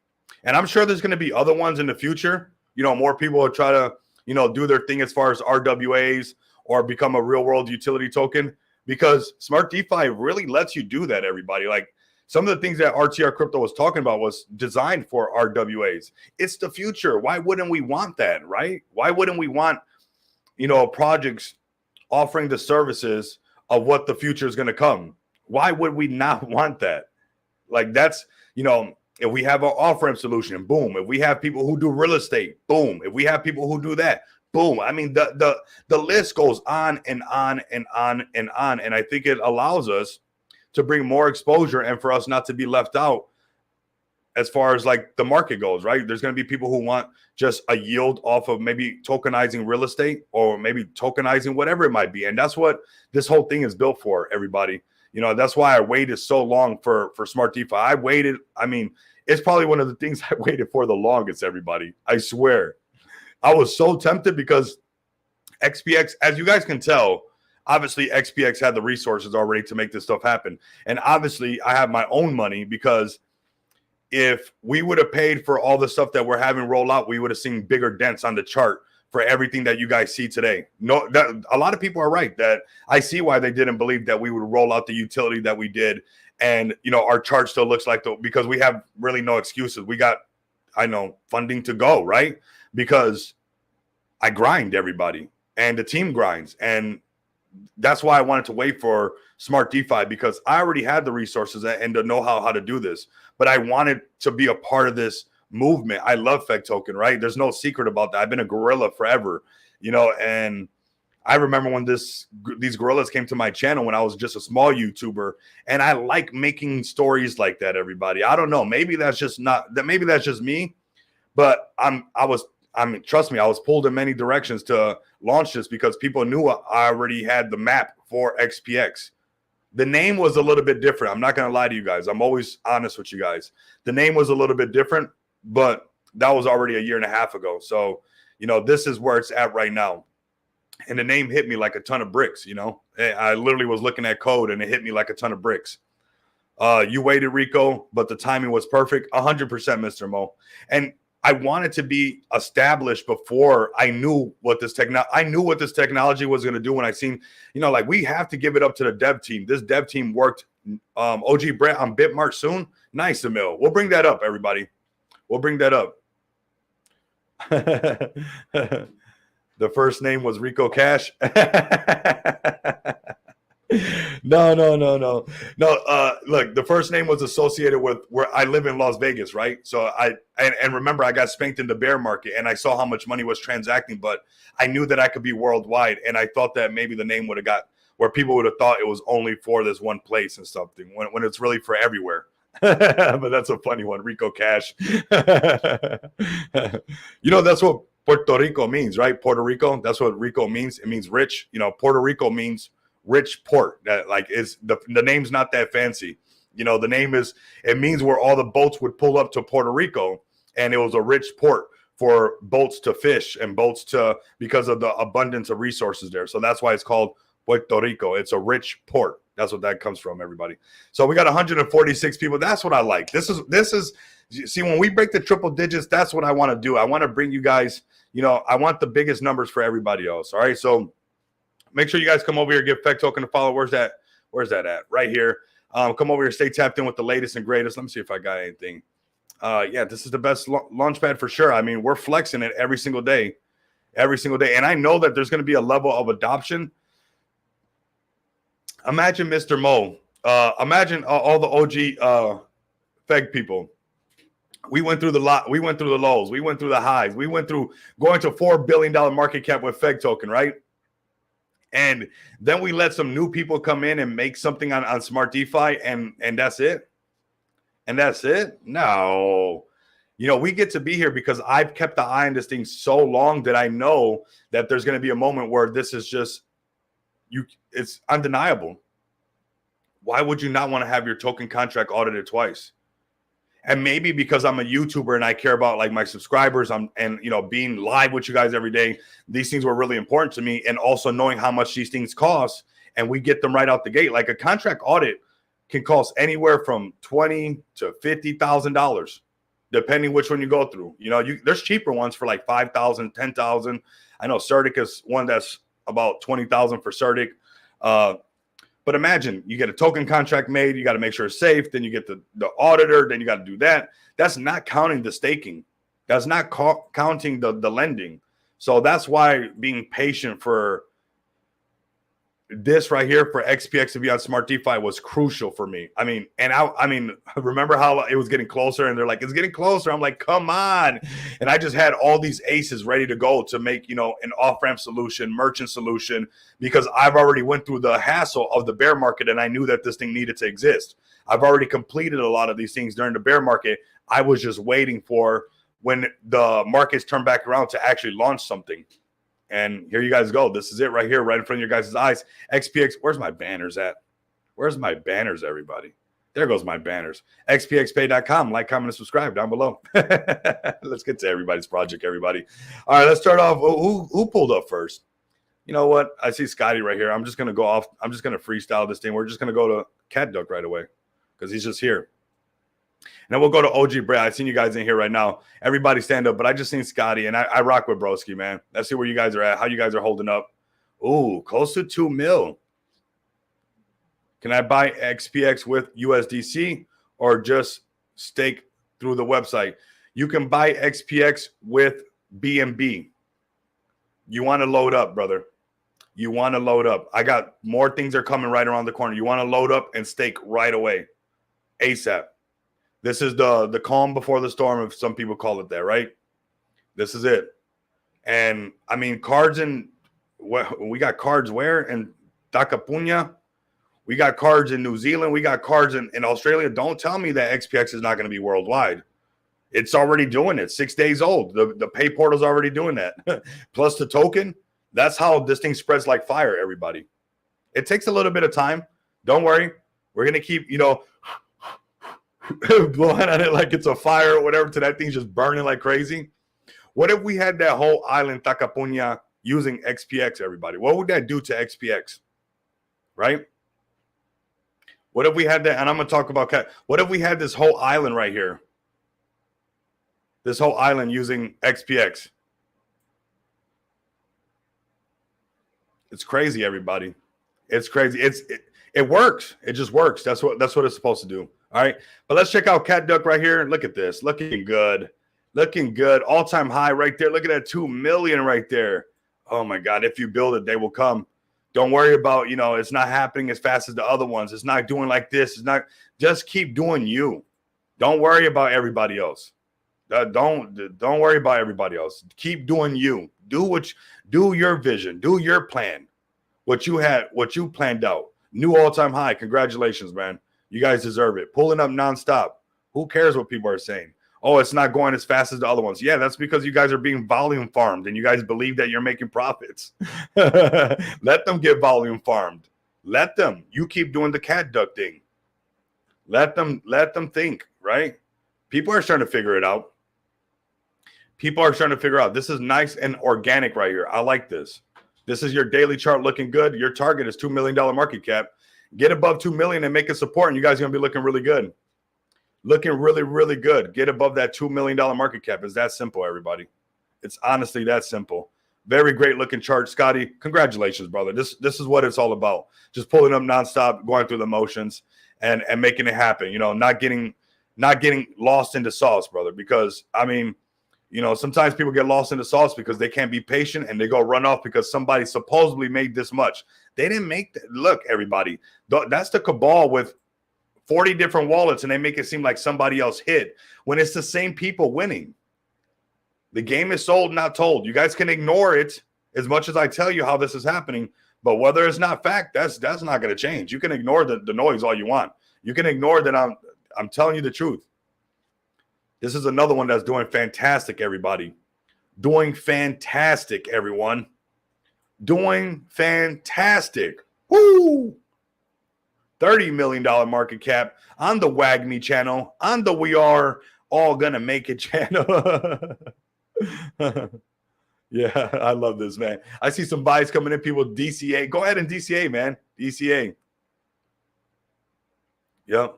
And I'm sure there's going to be other ones in the future. You know, more people will try to, you know, do their thing as far as RWAs or become a real world utility token, because Smart DeFi really lets you do that, everybody. Like some of the things that RTR Crypto was talking about was designed for RWAs. It's the future. Why wouldn't we want that, right? Why wouldn't we want, you know, projects offering the services of what the future is going to come? Why would we not want that? Like that's, you know, if we have an off-ramp solution, boom. If we have people who do real estate, boom. If we have people who do that, boom. I mean, the list goes on and on and on and on. And I think it allows us to bring more exposure and for us not to be left out as far as like the market goes, right? There's going to be people who want just a yield off of maybe tokenizing real estate or maybe tokenizing whatever it might be. And that's what this whole thing is built for, everybody. You know, that's why I waited so long for Smart DeFi. I waited. I mean, it's probably one of the things I waited for the longest, everybody. I swear. I was so tempted because XPX, as you guys can tell, obviously XPX had the resources already to make this stuff happen. And obviously I have my own money, because if we would have paid for all the stuff that we're having roll out, we would have seen bigger dents on the chart for everything that you guys see today. No, that a lot of people are right that I see why they didn't believe that we would roll out the utility that we did. And, you know, our chart still looks like because we have really no excuses. We got, I know, funding to go, right? Because I grind, everybody, and the team grinds. And that's why I wanted to wait for Smart DeFi, because I already had the resources and the know-how how to do this. But I wanted to be a part of this movement. I love Feg Token, right? There's no secret about that. I've been a gorilla forever, you know, and I remember when these gorillas came to my channel when I was just a small YouTuber, and I like making stories like that, everybody. I don't know. Maybe that's just me, but trust me, I was pulled in many directions to launch this because people knew I already had the map for XPX. The name was a little bit different. I'm not going to lie to you guys. I'm always honest with you guys. The name was a little bit different, but that was already a year and a half ago. So, you know, this is where it's at right now. And the name hit me like a ton of bricks, you know. I literally was looking at code and it hit me like a ton of bricks. You waited, Rico, but the timing was perfect. 100%, Mr. Mo. And I wanted to be established before I knew what this technology was going to do. When I seen, you know, like, we have to give it up to the dev team. This dev team worked OG Brett on Bitmart soon. Nice, Emil. We'll bring that up, everybody. We'll bring that up. The first name was Rico Cash. No. Look, the first name was associated with where I live in Las Vegas, right? So and remember, I got spanked in the bear market, and I saw how much money was transacting, but I knew that I could be worldwide, and I thought that maybe the name would have got where people would have thought it was only for this one place and something, when it's really for everywhere. But that's a funny one, Rico Cash. You know, that's what Puerto Rico means, right? Puerto Rico. That's what Rico means. It means rich. You know, Puerto Rico means rich port. That, like, is the name's not that fancy. You know, the name is, it means where all the boats would pull up to Puerto Rico, and it was a rich port for boats to fish and boats to, because of the abundance of resources there. So that's why it's called Puerto Rico. It's a rich port. That's what that comes from, everybody. So we got 146 people. That's what I like. This is see, when we break the triple digits, that's what I want to do. I want to bring you guys, you know, I want the biggest numbers for everybody else. All right. So make sure you guys come over here, give Feg Token a follow. Where's that at? Right here. Come over here, stay tapped in with the latest and greatest. Let me see if I got anything. Yeah, this is the best launch pad for sure. I mean, we're flexing it every single day. And I know that there's going to be a level of adoption. Imagine Mr. Mo. Imagine all the OG FEG people. We went through the lot. We went through the lows. We went through the highs. We went through going to $4 billion market cap with FEG token, right? And then we let some new people come in and make something on Smart DeFi, and that's it. And that's it? No. You know, we get to be here because I've kept the eye on this thing so long that I know that there's going to be a moment where this is just it's undeniable. Why would you not want to have your token contract audited twice? And maybe because I'm a YouTuber and I care about like my subscribers, and you know, being live with you guys every day, these things were really important to me, and also knowing how much these things cost, and we get them right out the gate. Like a contract audit can cost anywhere from $20,000 to $50,000, depending which one you go through. You know, there's cheaper ones for like $5,000, $10,000. I know Certic is one that's about $20,000 for Certic. But imagine you get a token contract made, you got to make sure it's safe, then you get the auditor, then you got to do that. That's not counting the staking. That's not counting the lending. So that's why being patient for this right here for XPX to be on Smart DeFi was crucial for me. I mean, and I mean, remember how it was getting closer and they're like, it's getting closer. I'm like, come on. And I just had all these aces ready to go to make, you know, an off-ramp solution, merchant solution, because I've already went through the hassle of the bear market and I knew that this thing needed to exist. I've already completed a lot of these things during the bear market. I was just waiting for when the markets turn back around to actually launch something. And here you guys go. This is it right here, right in front of your guys' eyes. XPX, where's my banners at? Where's my banners, everybody? There goes my banners. XPXpay.com. Like, comment, and subscribe down below. Let's get to everybody's project, everybody. All right, let's start off. Who pulled up first? You know what? I see Scotty right here. I'm just going to go off. I'm just going to freestyle this thing. We're just going to go to Cat Duck right away because he's just here. And then we'll go to OG Brad. I've seen you guys in here right now. Everybody stand up, but I just seen Scotty, and I rock with Broski, man. Let's see where you guys are at, how you guys are holding up. Ooh, close to 2 mil. Can I buy XPX with USDC or just stake through the website? You can buy XPX with BNB. You want to load up, brother. You want to load up. I got more things are coming right around the corner. You want to load up and stake right away, ASAP. This is the calm before the storm, if some people call it that, right? This is it. And, I mean, cards in – we got cards where? In Takapunya. We got cards in New Zealand. We got cards in Australia. Don't tell me that XPX is not going to be worldwide. It's already doing it. 6 days old. The pay portal's already doing that. Plus the token. That's how this thing spreads like fire, everybody. It takes a little bit of time. Don't worry. We're going to keep, you know – blowing on it like it's a fire or whatever to that thing's just burning like crazy. What if we had that whole island Takapunya using XPX, everybody? What would that do to XPX? Right? What if we had that? And I'm going to talk about what if we had this whole island right here? This whole island using XPX. It's crazy, everybody. It's crazy. It works. It just works. That's what it's supposed to do. All right, but let's check out Cat Duck right here. Look at this. Looking good. Looking good. All-time high right there. Look at that 2 million right there. Oh, my God. If you build it, they will come. Don't worry about, you know, it's not happening as fast as the other ones. It's not doing like this. It's not. Just keep doing you. Don't worry about everybody else. Don't worry about everybody else. Keep doing you. Do your vision. Do your plan. What you planned out. New all-time high. Congratulations, man. You guys deserve it. Pulling up nonstop. Who cares what people are saying? Oh, it's not going as fast as the other ones. Yeah, that's because you guys are being volume farmed and you guys believe that you're making profits. Let them get volume farmed. Let them. You keep doing the Cat Duck thing. Let them think, right? People are starting to figure it out. People are starting to figure out. This is nice and organic right here. I like this. This is your daily chart looking good. Your target is $2 million market cap. Get above 2 million and make a support, and you guys are going to be looking really good. Looking really, really good. Get above that $2 million market cap. It's that simple, everybody. It's honestly that simple. Very great looking chart, Scotty. Congratulations, brother. This is what it's all about. Just pulling up nonstop, going through the motions. and making it happen. Not getting lost in the sauce, brother. Because I mean, sometimes people get lost in the sauce because they can't be patient and they go run off because somebody supposedly made this much. They didn't make that. Look, everybody, that's the cabal with 40 different wallets, and they make it seem like somebody else hit when it's the same people winning. The game is sold, not told. You guys can ignore it as much as I tell you how this is happening, but whether it's not fact, that's not going to change. You can ignore the noise all you want. You can ignore that I'm telling you the truth. This is another one that's doing fantastic, everybody. Doing fantastic, everyone. Doing fantastic. Woo! $30 million market cap on the WAGME channel, on the We Are All Gonna Make It channel. Yeah, I love this, man. I see some buys coming in, people DCA. Go ahead and DCA, man. DCA. Yep.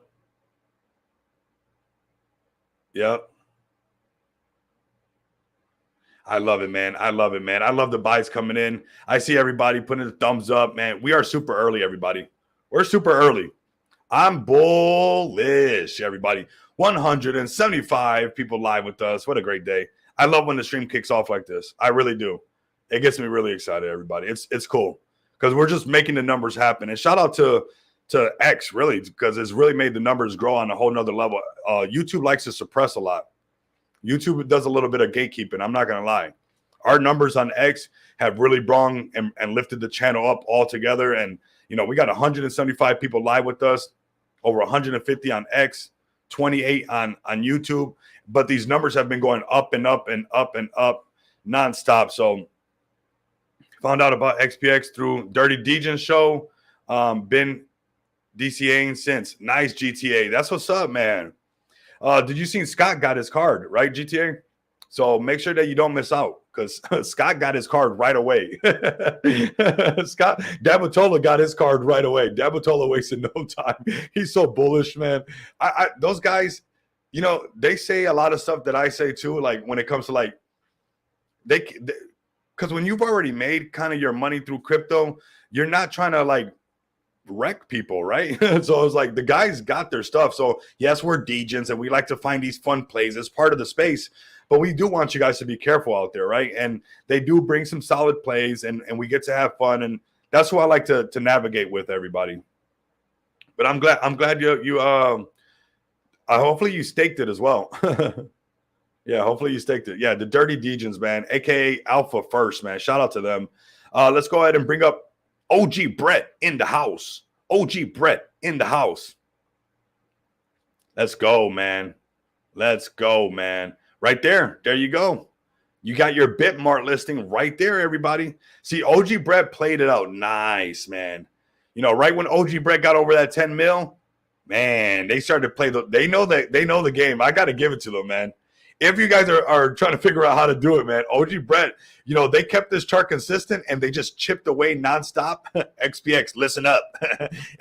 I love it, man. I love the buys coming in. I see everybody putting a thumbs up, man. We are super early, everybody. We're super early. I'm bullish, everybody. 175 people live with us. What a great day. I love when the stream kicks off like this. I really do. It gets me really excited, everybody. It's cool because we're just making the numbers happen. And shout out to X, really, because it's really made the numbers grow on a whole nother level. YouTube likes to suppress a lot. YouTube does a little bit of gatekeeping. I'm not going to lie. Our numbers on X have really brung and lifted the channel up altogether. And, we got 175 people live with us, over 150 on X, 28 on YouTube. But these numbers have been going up and up and up and up nonstop. So found out about XPX through Dirty Deejan's show. Been DCAing since. Nice, GTA. That's what's up, man. Did you see Scott got his card, right, GTA? So make sure that you don't miss out because Scott got his card right away. Scott Dabatola got his card right away. Dabatola wasted no time. He's so bullish, man. Those guys, they say a lot of stuff that I say too, like when it comes to like, because when you've already made kind of your money through crypto, you're not trying to like wreck people, right? So it's like the guys got their stuff. So yes, we're Degens and we like to find these fun plays as part of the space, but we do want you guys to be careful out there, right? And they do bring some solid plays and we get to have fun, and that's who I like to navigate with, everybody. But I'm glad you hopefully you staked it as well. Yeah, hopefully you staked it. Yeah, the Dirty Degens, man, aka Alpha First, man. Shout out to them. Let's go ahead and bring up OG Brett in the house. OG Brett in the house. Let's go, man. Let's go, man. Right there. There you go. You got your Bitmart listing right there, everybody. See, OG Brett played it out nice, man. Right when OG Brett got over that 10 mil, man, they started to play they know the game. I got to give it to them, man. If you guys are trying to figure out how to do it, man, OG Brett, they kept this chart consistent and they just chipped away nonstop. XPX, listen up.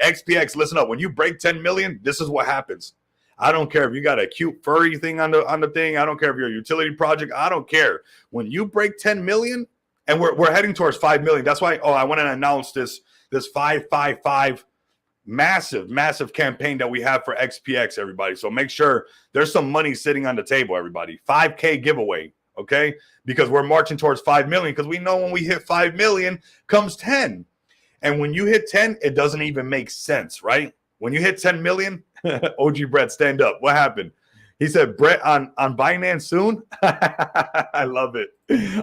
XPX, listen up. When you break 10 million, this is what happens. I don't care if you got a cute furry thing on the thing. I don't care if you're a utility project. I don't care. When you break 10 million, and we're heading towards 5 million. That's why, I want to announce this 555 massive campaign that we have for XPX, everybody. So make sure there's some money sitting on the table, everybody. 5K giveaway, okay? Because we're marching towards 5 million, because we know when we hit 5 million comes 10. And when you hit 10, it doesn't even make sense, right? When you hit 10 million, OG Brett, stand up. What happened? He said, Brett on Binance soon? I love it.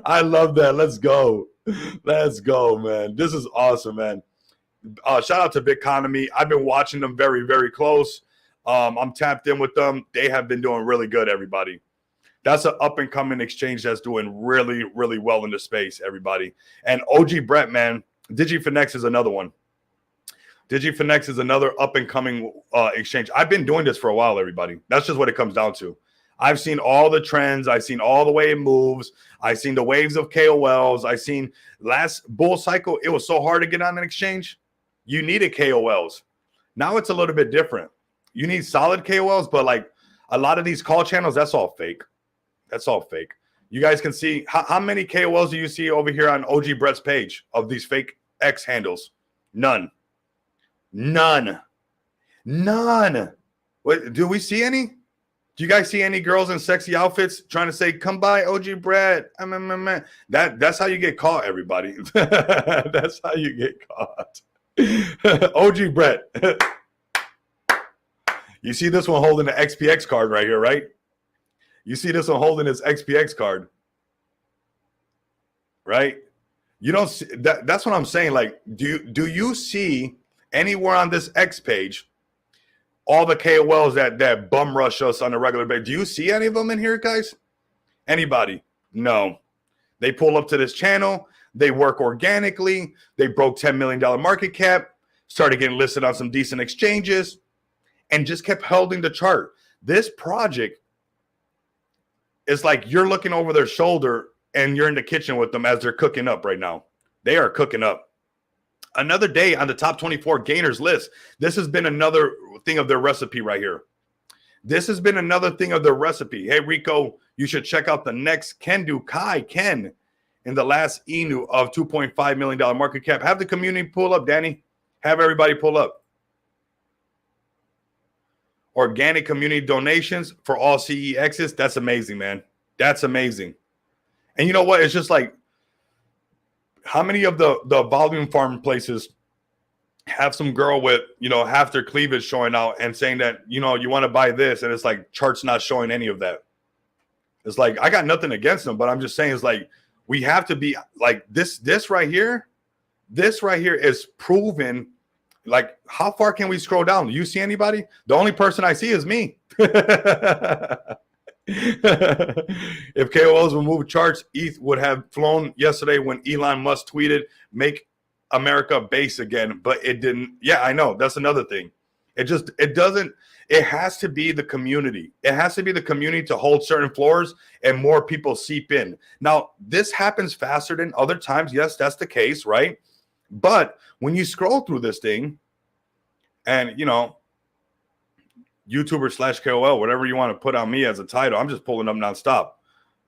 I love that. Let's go. Let's go, man. This is awesome, man. Shout out to Bitconomy. I've been watching them very, very close. I'm tapped in with them. They have been doing really good, everybody. That's an up-and-coming exchange that's doing really, really well in the space, everybody. And OG Brett, man, DigiFinex is another one. DigiFinex is another up-and-coming exchange. I've been doing this for a while, everybody. That's just what it comes down to. I've seen all the trends. I've seen all the way it moves. I've seen the waves of KOLs. I've seen last bull cycle, it was so hard to get on an exchange. You needed KOLs. Now it's a little bit different. You need solid KOLs, but like a lot of these call channels, that's all fake. That's all fake. You guys can see how many KOLs do you see over here on OG Brett's page of these fake X handles? None. None. What, do we see any? Do you guys see any girls in sexy outfits trying to say, come by OG Brett? That's how you get caught, everybody. That's how you get caught. OG Brett. You see this one holding the XPX card right here, right? You see this one holding his XPX card. Right? You don't see that. That's what I'm saying. Like, do you see anywhere on this X page all the KOLs that bum rush us on a regular basis? Do you see any of them in here, guys? Anybody? No. They pull up to this channel. They work organically. They broke $10 million market cap, started getting listed on some decent exchanges, and just kept holding the chart. This project is like you're looking over their shoulder and you're in the kitchen with them as they're cooking up right now. They are cooking up. Another day on the top 24 gainers list. This has been another thing of their recipe right here. This has been another thing of their recipe. Hey, Rico, you should check out the next Ken Ken in the last Inu of $2.5 million market cap. Have the community pull up, Danny. Have everybody pull up. Organic community donations for all CEXs. That's amazing, man. That's amazing. And you know what? It's just like, how many of the volume farm places have some girl with, half their cleavage showing out and saying that, you want to buy this, and it's like chart's not showing any of that. It's like, I got nothing against them, but I'm just saying, it's like, we have to be like this right here. This right here is proven. Like, how far can we scroll down? Do you see anybody? The only person I see is me. If KOLs remove charts, ETH would have flown yesterday when Elon Musk tweeted, make America base again, but it didn't. Yeah, I know. That's another thing. It has to be the community. It has to be the community to hold certain floors and more people seep in. Now, this happens faster than other times. Yes, that's the case, right? But when you scroll through this thing and, YouTuber / KOL, whatever you want to put on me as a title, I'm just pulling up nonstop.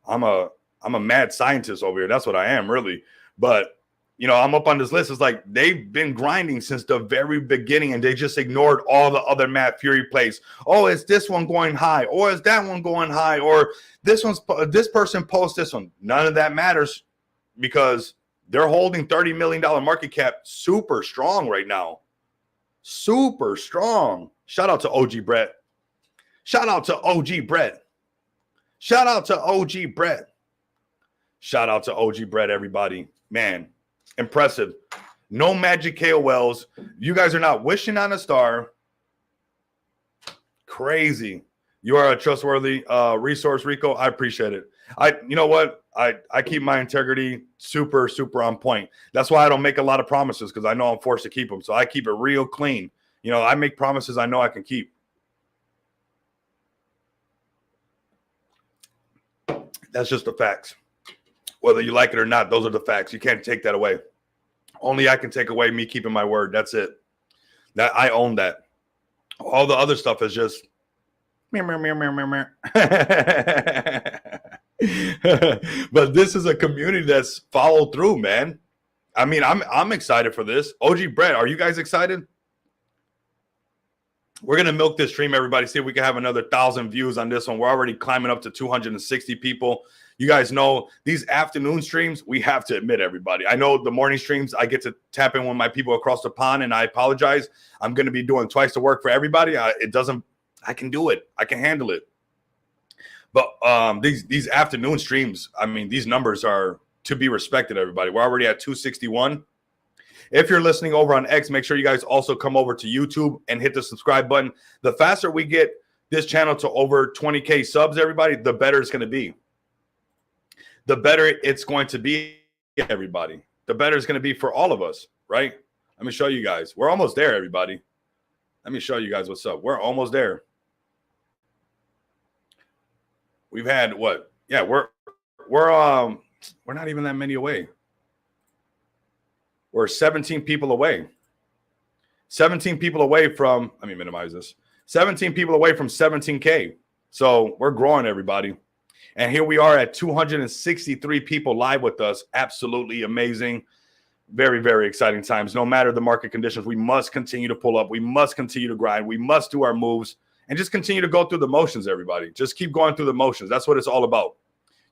I'm a mad scientist over here. That's what I am, really. But, I'm up on this list. It's like they've been grinding since the very beginning, and they just ignored all the other Mad Fury plays. Oh, is this one going high? Or is that one going high? Or this person posts this one. None of that matters because they're holding $30 million market cap super strong right now. Super strong. Shout out to OG Brett. Shout out to OG Brett. Shout out to OG Brett. Shout out to OG Brett, everybody. Man, impressive. No magic KOLs. You guys are not wishing on a star. Crazy. You are a trustworthy resource, Rico. I appreciate it. You know what? I keep my integrity super, super on point. That's why I don't make a lot of promises, because I know I'm forced to keep them. So I keep it real clean. I make promises I know I can keep. That's just the facts. Whether you like it or not, those are the facts. You can't take that away. Only I can take away me keeping my word. That's it. That I own that. All the other stuff is just but this is a community that's followed through, man. I mean, I'm excited for this. OG Brett, are you guys excited? We're gonna milk this stream, everybody. See if we can have another 1,000 views on this one. We're already climbing up to 260 people. You guys know these afternoon streams, we have to admit, everybody. I know the morning streams, I get to tap in with my people across the pond, and I apologize. I'm gonna be doing twice the work for everybody. I can do it. I can handle it. But these afternoon streams, I mean, these numbers are to be respected, everybody. We're already at 261. If you're listening over on X, make sure you guys also come over to YouTube and hit the subscribe button. The faster we get this channel to over 20K subs, everybody, the better it's going to be. The better it's going to be, everybody. The better it's going to be for all of us, right? Let me show you guys. We're almost there, everybody. Let me show you guys what's up. We're almost there. We've had what? Yeah, we're not even that many away. We're 17 people away. 17 people away from, let me minimize this. 17 people away from 17K. So we're growing, everybody. And here we are at 263 people live with us. Absolutely amazing. Very, very exciting times. No matter the market conditions, we must continue to pull up. We must continue to grind. We must do our moves and just continue to go through the motions, everybody. Just keep going through the motions. That's what it's all about.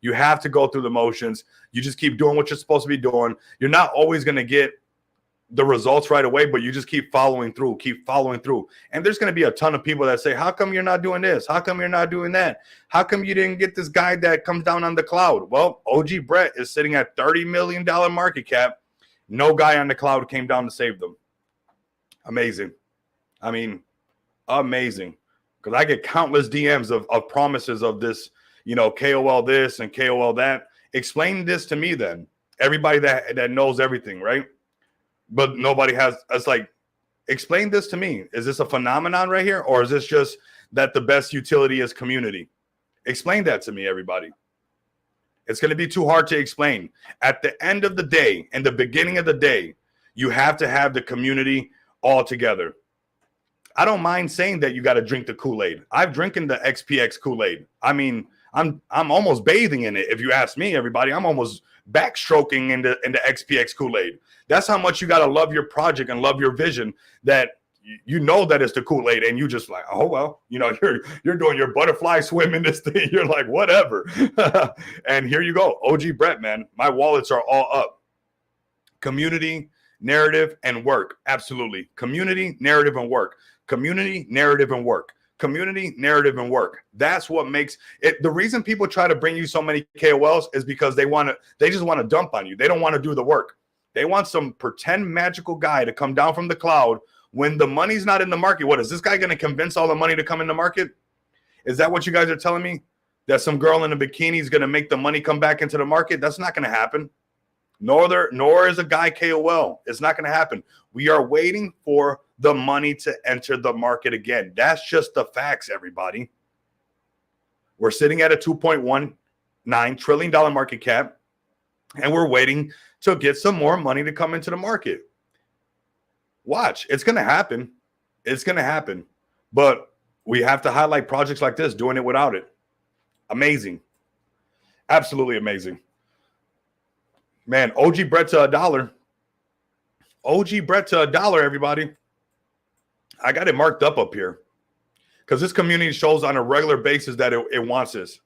You have to go through the motions. You just keep doing what you're supposed to be doing. You're not always going to get the results right away, but you just keep following through, And there's going to be a ton of people that say, how come you're not doing this? How come you're not doing that? How come you didn't get this guy that comes down on the cloud? Well, OG Brett is sitting at $30 million market cap. No guy on the cloud came down to save them. Amazing. I mean, amazing. Because I get countless DMs of promises of this, KOL this and KOL that. Explain this to me then. Everybody that knows everything, right? But nobody has. It's like, explain this to me. Is this a phenomenon right here? Or is this just that the best utility is community? Explain that to me, everybody. It's going to be too hard to explain. At the end of the day, and the beginning of the day, you have to have the community all together. I don't mind saying that you got to drink the Kool-Aid. I've drinking the XPX Kool-Aid. I mean, I'm almost bathing in it. If you ask me, everybody, I'm almost backstroking into XPX Kool-Aid. That's how much you got to love your project and love your vision, that you know that it's the Kool-Aid, and you just like, oh, well, you're doing your butterfly swim in this thing. You're like, whatever. And here you go. OG Brett, man, my wallets are all up. Community, narrative, and work. Absolutely. Community, narrative, and work. Community, narrative, and work. Community, narrative, and work. That's what makes it. The reason people try to bring you so many KOLs is because they just want to dump on you. They don't want to do the work. They want some pretend magical guy to come down from the cloud when the money's not in the market. What is this guy going to convince all the money to come in the market? Is that what you guys are telling me? That some girl in a bikini is going to make the money come back into the market? That's not going to happen. Nor is a guy KOL. It's not going to happen. We are waiting for the money to enter the market again. That's just the facts, everybody. We're sitting at a $2.19 trillion market cap, and we're waiting to get some more money to come into the market. Watch. It's going to happen. It's going to happen. But we have to highlight projects like this, doing it without it. Amazing. Absolutely amazing. Man, OG Brett to $1. OG Brett to $1, everybody. I got it marked up here because this community shows on a regular basis that it wants this.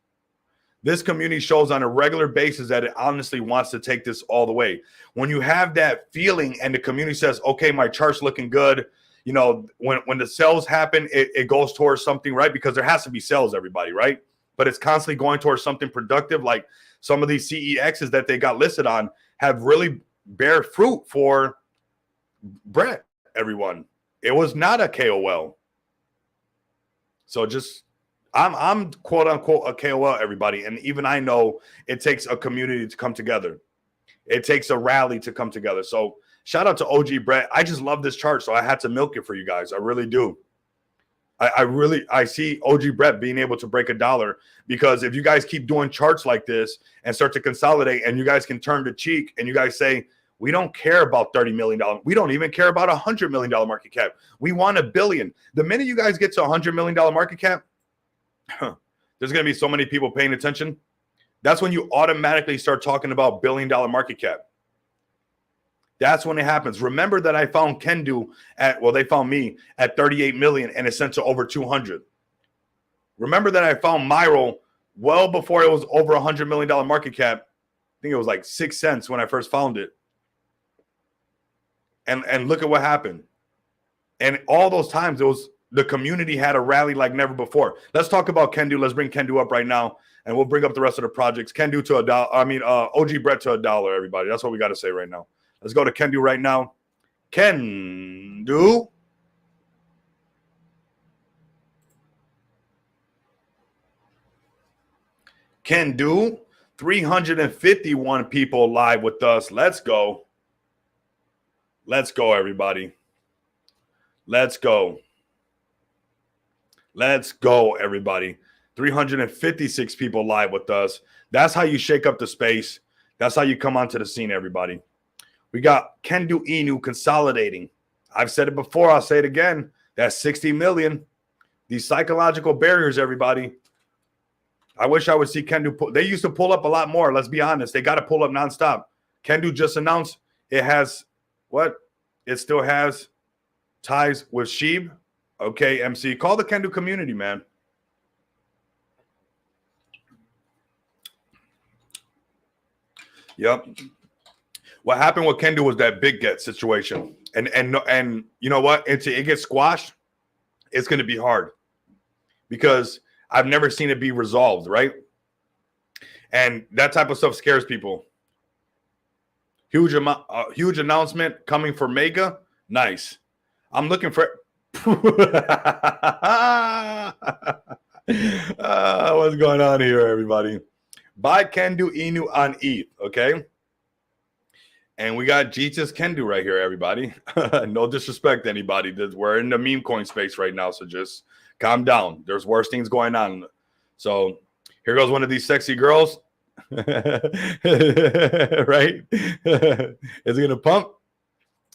This community shows on a regular basis that it honestly wants to take this all the way. When you have that feeling and the community says, okay, my chart's looking good, when the sales happen, it goes towards something, right? Because there has to be sales, everybody, right? But it's constantly going towards something productive. Like some of these CEXs that they got listed on have really bear fruit for Brett, everyone. It was not a KOL. So I'm quote unquote a KOL, everybody. And even I know it takes a community to come together. It takes a rally to come together. So shout out to OG Brett. I just love this chart, so I had to milk it for you guys. I really do. I see OG Brett being able to break $1, because if you guys keep doing charts like this and start to consolidate, and you guys can turn the cheek and you guys say, we don't care about $30 million. We don't even care about $100 million market cap. We want $1 billion. The minute you guys get to $100 million market cap, there's going to be so many people paying attention. That's when you automatically start talking about $1 billion market cap. That's when it happens. Remember that I found Kendu they found me at 38 million and it sent to over 200. Remember that I found Myro well before it was over $100 million market cap. I think it was like 6 cents when I first found it. And look at what happened. And all those times the community had a rally like never before. Let's talk about Kendu. Let's bring Kendu up right now, and we'll bring up the rest of the projects. Kendu to $1. OG Brett to $1, everybody. That's what we got to say right now. Let's go to Kendu right now. Kendu. Kendu. 351 people live with us. Let's go. Let's go, everybody. Let's go. Let's go, everybody. 356 people live with us. That's how you shake up the space. That's how you come onto the scene, everybody. We got Kendu Inu consolidating. I've said it before. I'll say it again. That's 60 million. These psychological barriers, everybody. I wish I would see Kendu. They used to pull up a lot more. Let's be honest. They got to pull up nonstop. Kendu just announced it has what? It still has ties with Sheeb. Okay, MC, call the Kendu community, man. Yep. What happened with Kendu was that big get situation, and you know what? Until it gets squashed, it's going to be hard because I've never seen it be resolved, right? And that type of stuff scares people. Huge announcement coming for Mega. Nice. I'm looking for. What's going on here, everybody? Buy Kendu Inu on ETH, okay? And we got Jesus Kendu right here, everybody. No disrespect to anybody. We're in the meme coin space right now, so just calm down. There's worse things going on. So here goes one of these sexy girls. Right? Is it going to pump?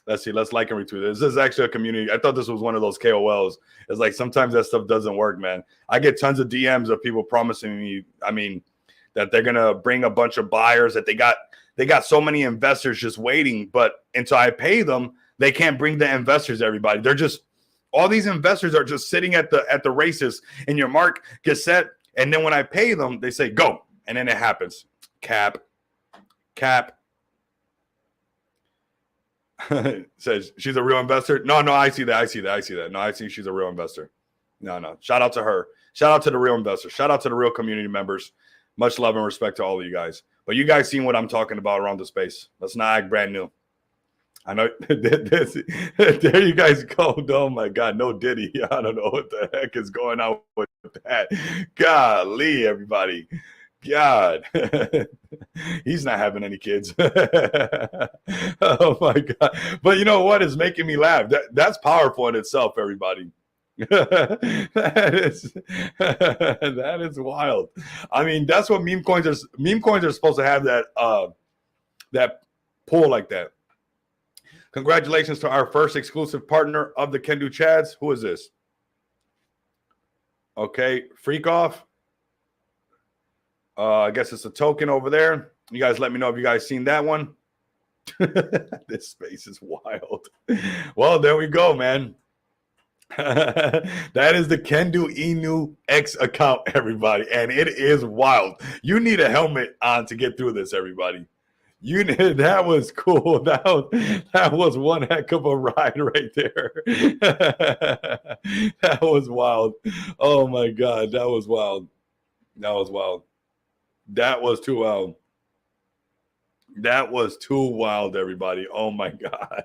Let's see. Let's like and retweet. This is actually a community. I thought this was one of those KOLs. It's like sometimes that stuff doesn't work, man. I get tons of DMs of people promising me, I mean, that they're going to bring a bunch of buyers, that they got so many investors just waiting, but until I pay them, they can't bring the investors, everybody. They're just, all these investors are just sitting at the races, and your mark gets set, and then when I pay them, they say, go, and then it happens. Cap. Says she's a real investor. No, I see that. No, I see she's a real investor. No. Shout out to her. Shout out to the real investors. Shout out to the real community members. Much love and respect to all of you guys. But you guys seen what I'm talking about around the space. Let's not act brand new. I know. There you guys go. Oh, my God. No Diddy. I don't know what the heck is going on with that. Golly, everybody. God. He's not having any kids. Oh, my God. But you know what is making me laugh? That's powerful in itself, everybody. that is wild. I mean, that's what meme coins are supposed to have, that pull like that. Congratulations to our first exclusive partner of the Kendu Chads. Who is this? Okay, Freak Off. I guess it's a token over there. You guys let me know if you guys seen that one. This space is wild. Well, there we go, man. That is the Kendu Inu X account, everybody, and it is wild. You need a helmet on to get through this, everybody. That was cool. That was one heck of a ride right there. That was wild. Oh my God, that was wild. That was too wild. That was too wild, everybody. Oh my God.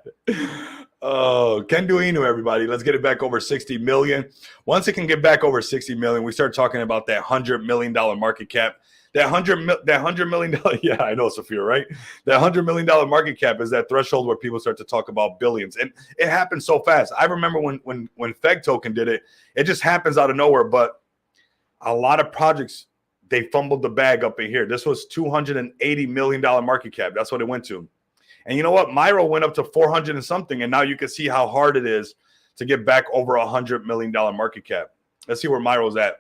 Oh, Kendu Inu, everybody. Let's get it back over 60 million. Once it can get back over 60 million, we start talking about that $100 million market cap. That $100 million, yeah, I know, Sophia, right? That $100 million market cap is that threshold where people start to talk about billions. And it happens so fast. I remember when Feg Token did it, it just happens out of nowhere. But a lot of projects, they fumbled the bag up in here. This was $280 million market cap. That's what it went to. And you know what? Myro went up to 400 and something. And now you can see how hard it is to get back over $100 million market cap. Let's see where Myro's at.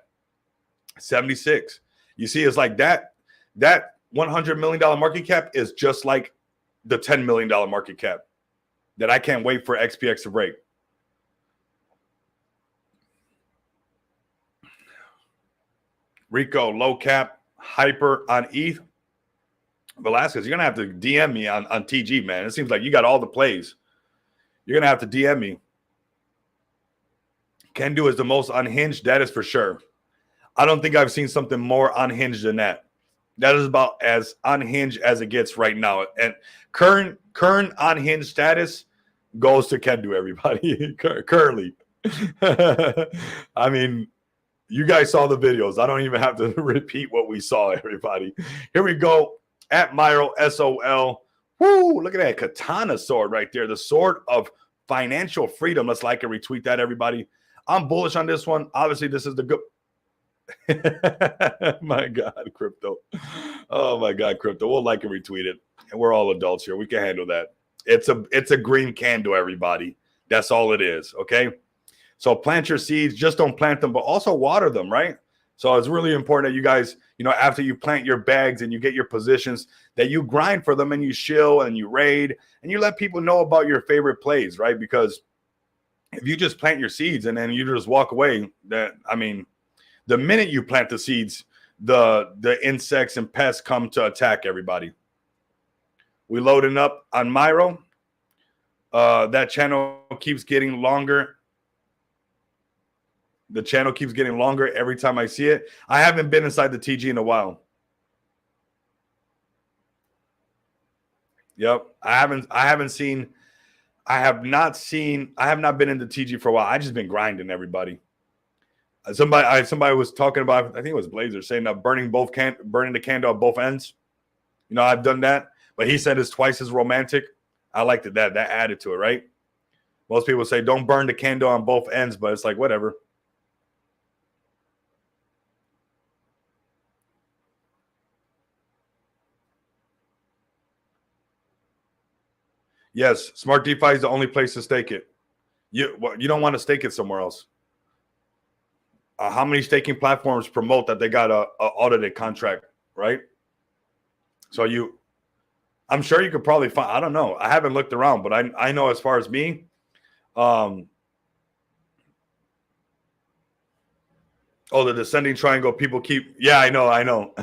76. You see, it's like that $100 million market cap is just like the $10 million market cap that I can't wait for XPX to break. Rico, low cap, hyper on ETH. Velasquez, you're going to have to DM me on TG, man. It seems like you got all the plays. You're going to have to DM me. Kendu is the most unhinged. That is for sure. I don't think I've seen something more unhinged than that. That is about as unhinged as it gets right now. And current unhinged status goes to Kendu, everybody. Currently. I mean, you guys saw the videos. I don't even have to repeat what we saw, everybody. Here we go. At Myro SOL. Woo! Look at that katana sword right there. The sword of financial freedom. Let's like and retweet that, everybody. I'm bullish on this one. Obviously, this is the good. My God, crypto. Oh my God, crypto. We'll like and retweet it. And we're all adults here. We can handle that. It's a green candle, everybody. That's all it is. Okay. So plant your seeds. Just don't plant them, but also water them, right? So it's really important that you guys, after you plant your bags and you get your positions, that you grind for them and you shill and you raid and you let people know about your favorite plays, right? Because if you just plant your seeds and then you just walk away, the minute you plant the seeds, the insects and pests come to attack everybody. We loading up on Myro. That channel keeps getting longer. The channel keeps getting longer every time I see it. I haven't been inside the TG in a while. Yep. I have not been in the TG for a while. I just been grinding everybody. Somebody was talking about, I think it was Blazer, saying that burning the candle at both ends. I've done that, but he said it's twice as romantic. I liked it, that added to it, right? Most people say don't burn the candle on both ends, but it's like whatever. Yes, Smart DeFi is the only place to stake it. You don't want to stake it somewhere else. How many staking platforms promote that they got a audited contract, right? So I'm sure you could probably find. I don't know. I haven't looked around, but I know as far as me, the descending triangle people keep. Yeah, I know.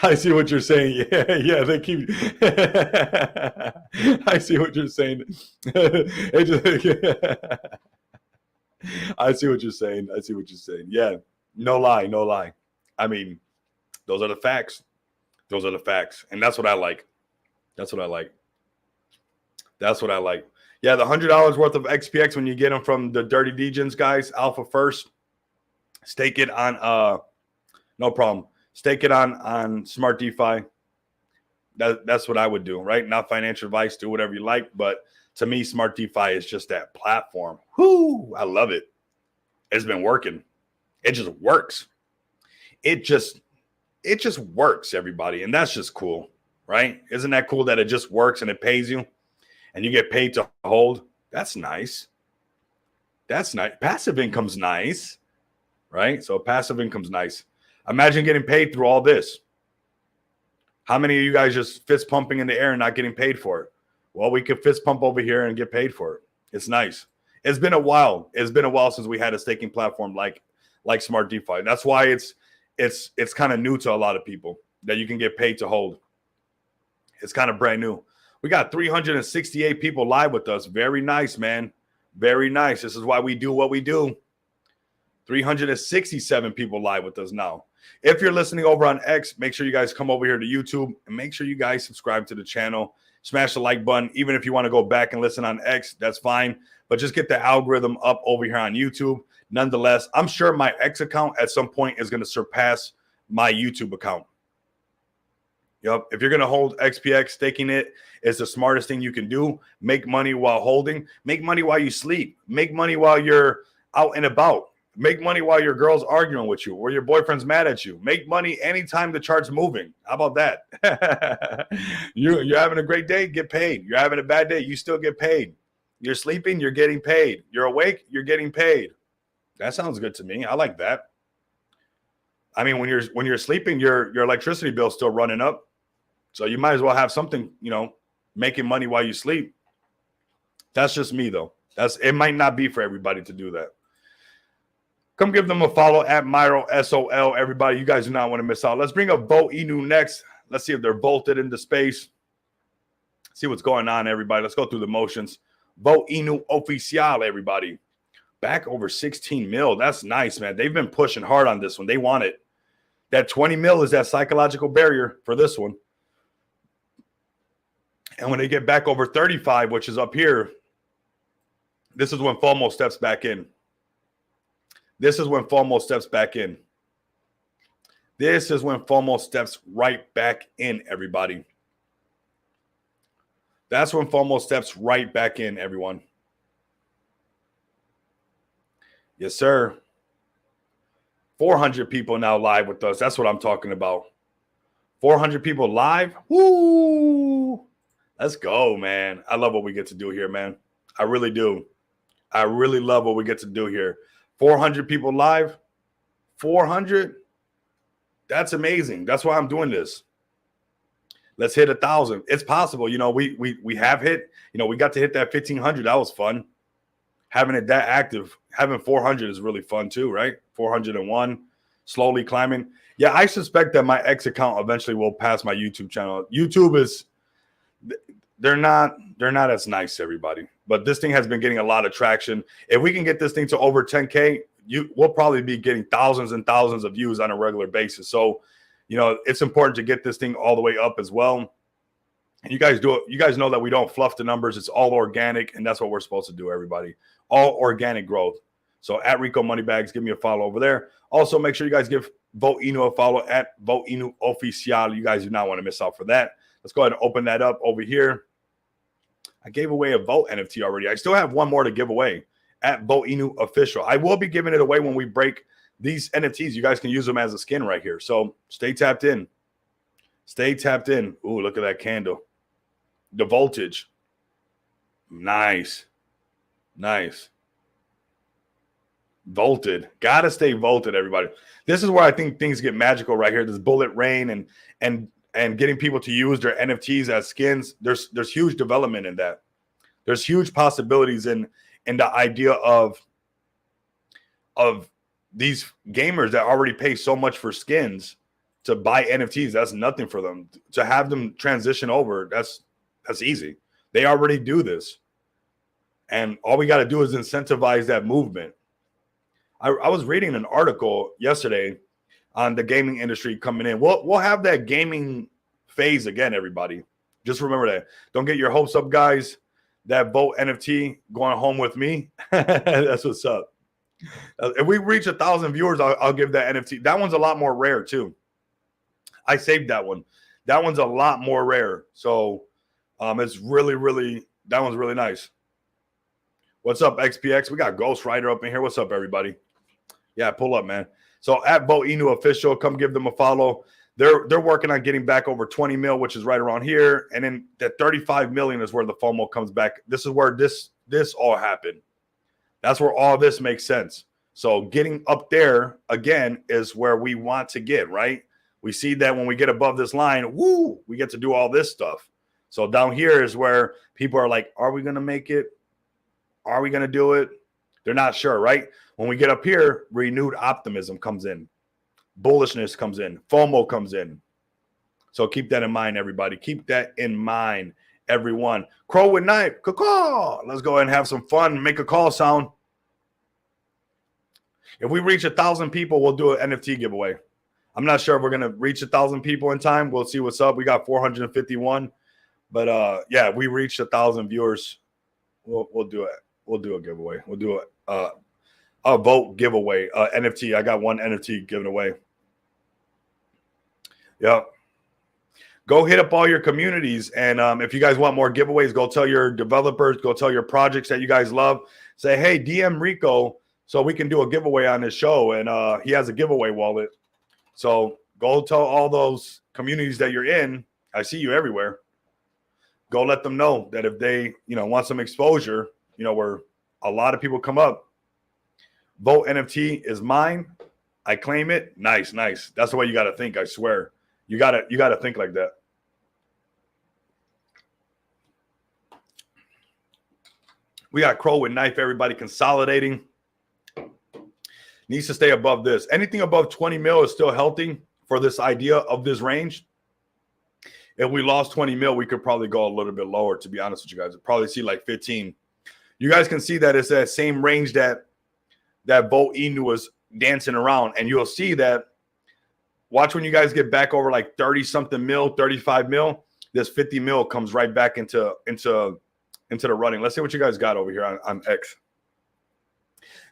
I see what you're saying. Yeah, they keep. I see what you're saying. I see what you're saying. Yeah, no lie. I mean, those are the facts. And that's what I like. Yeah, the $100 worth of XPX when you get them from the Dirty Degens guys, Alpha First. Stake it on no problem. Stake it on Smart DeFi. That's what I would do, right? Not financial advice, do whatever you like, but to me, Smart DeFi is just that platform. Whoo, I love it. It's been working. It just works. It just works, everybody. And that's just cool, right? Isn't that cool that it just works and it pays you and you get paid to hold? That's nice. Passive income's nice, right? So passive income's nice. Imagine getting paid through all this. How many of you guys just fist pumping in the air and not getting paid for it? Well, we could fist pump over here and get paid for it. It's nice. It's been a while. Since we had a staking platform like Smart DeFi. That's why it's kind of new to a lot of people that you can get paid to hold. It's kind of brand new. We got 368 people live with us. Very nice, man. Very nice. This is why we do what we do. 367 people live with us now. If you're listening over on X, make sure you guys come over here to YouTube and make sure you guys subscribe to the channel. Smash the like button. Even if you want to go back and listen on X, that's fine. But just get the algorithm up over here on YouTube. Nonetheless, I'm sure my X account at some point is going to surpass my YouTube account. Yep. If you're going to hold XPX, staking it is the smartest thing you can do. Make money while holding. Make money while you sleep. Make money while you're out and about. Make money while your girl's arguing with you or your boyfriend's mad at you. Make money anytime the chart's moving. How about that? You're having a great day, get paid. You're having a bad day, you still get paid. You're sleeping, you're getting paid. You're awake, you're getting paid. That sounds good to me. I like that. I mean, when you're sleeping, your electricity bill's still running up. So you might as well have something, making money while you sleep. That's just me, though. It might not be for everybody to do that. Come give them a follow at Myro SOL. Everybody, you guys do not want to miss out. Let's bring up Vote Inu next. Let's see if they're bolted into space. See what's going on, everybody. Let's go through the motions. Vote Inu Oficial, everybody. Back over 16 mil. That's nice, man. They've been pushing hard on this one. They want it. That 20 mil is that psychological barrier for this one. And when they get back over 35, which is up here, this is when FOMO steps back in. This is when FOMO steps back in. This is when FOMO steps right back in, everybody. That's when FOMO steps right back in, everyone. Yes, sir. 400 people now live with us. That's what I'm talking about. 400 people live. Woo! Let's go, man. I love what we get to do here, man. I really do. I really love what we get to do here. 400 people live. 400. That's amazing. That's why I'm doing this. Let's hit 1,000. It's possible. You know, we have hit, you know, we got to hit that 1,500. That was fun. Having it that active, having 400 is really fun too, right? 401, slowly climbing. Yeah, I suspect that my X account eventually will pass my YouTube channel. YouTube is, they're not as nice, everybody. But this thing has been getting a lot of traction. If we can get this thing to over 10K, we'll probably be getting thousands and thousands of views on a regular basis. So, you know, it's important to get this thing all the way up as well. And you guys do it. You guys know that we don't fluff the numbers. It's all organic, and that's what we're supposed to do, everybody. All organic growth. So at Rico Moneybags, give me a follow over there. Also, make sure you guys give Vote Inu a follow at Vote Inu Oficial. You guys do not want to miss out for that. Let's go ahead and open that up over here. I gave away a Vote NFT already. I still have one more to give away at Vote Inu Official. I will be giving it away when we break these NFTs. You guys can use them as a skin right here. So stay tapped in. Stay tapped in. Ooh, look at that candle. The voltage. Nice. Nice. Volted. Gotta stay volted, everybody. This is where I think things get magical right here. This bullet rain and getting people to use their NFTs as skins. There's huge development in that. There's huge possibilities in the idea of these gamers that already pay so much for skins to buy NFTs. That's nothing for them. To have them transition over, that's easy. They already do this. And all we got to do is incentivize that movement. I was reading an article yesterday on the gaming industry coming in. We'll have that gaming phase again, everybody. Just remember that. Don't get your hopes up, guys. That Vote NFT going home with me. That's what's up. If we reach 1,000 viewers, I'll give that NFT. That one's a lot more rare too. I saved that one. That one's a lot more rare. So it's really, really, that one's really nice. What's up, XPX? We got Ghost Rider up in here. What's up, everybody? Yeah, pull up, man. So at Vote Inu Official, come give them a follow. They're working on getting back over 20 mil, which is right around here. And then that 35 million is where the FOMO comes back. This is where this all happened. That's where all this makes sense. So getting up there, again, is where we want to get, right? We see that when we get above this line, woo, we get to do all this stuff. So down here is where people are like, are we going to make it? Are we going to do it? They're not sure, right? When we get up here, renewed optimism comes in. Bullishness comes in. FOMO comes in. So keep that in mind, everybody. Keep that in mind, everyone. Crow with knife. Caw-caw. Let's go ahead and have some fun. Make a call sound. If we reach 1,000 people, we'll do an NFT giveaway. I'm not sure if we're going to reach 1,000 people in time. We'll see what's up. We got 451. But, yeah, we reached 1,000 viewers. We'll do it. We'll do a giveaway. We'll do a vote giveaway. NFT. I got one NFT given away. Yeah. Go hit up all your communities. And if you guys want more giveaways, go tell your developers, go tell your projects that you guys love. Say, hey, DM Rico so we can do a giveaway on this show. And he has a giveaway wallet. So go tell all those communities that you're in. I see you everywhere. Go let them know that if they, want some exposure, where a lot of people come up. Vote NFT is mine. I claim it. Nice, nice. That's the way you got to think. I swear. You got to think like that. We got Crow with knife. Everybody consolidating. Needs to stay above this. Anything above 20 mil is still healthy for this idea of this range. If we lost 20 mil, we could probably go a little bit lower, to be honest with you guys. We'd probably see like 15. You guys can see that it's that same range that Vote Inu was dancing around. And you'll see that. Watch when you guys get back over like 30-something mil, 35 mil, this 50 mil comes right back into the running. Let's see what you guys got over here on X.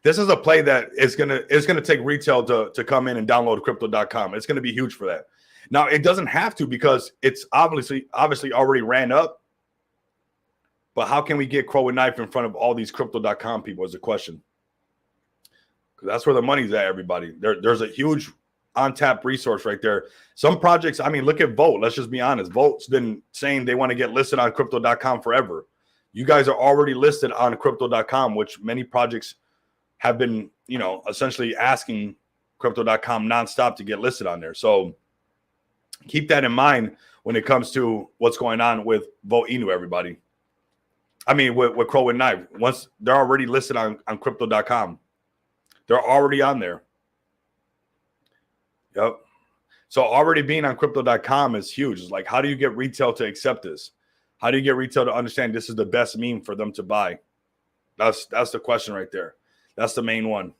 This is a play that is gonna take retail to come in and download crypto.com. It's gonna be huge for that. Now it doesn't have to because it's obviously already ran up. But how can we get Crow and Knife in front of all these crypto.com people is the question. Because that's where the money's at, everybody. There's a huge on-tap resource right there. Some projects, I mean, look at Vote. Let's just be honest. Vote's been saying they want to get listed on crypto.com forever. You guys are already listed on crypto.com, which many projects have been, essentially asking crypto.com nonstop to get listed on there. So keep that in mind when it comes to what's going on with Vote Inu, everybody. I mean, with Crow and Knife. Once they're already listed on crypto.com. They're already on there. Yep. So already being on crypto.com is huge. It's like, how do you get retail to accept this? How do you get retail to understand this is the best meme for them to buy? That's the question right there. That's the main one.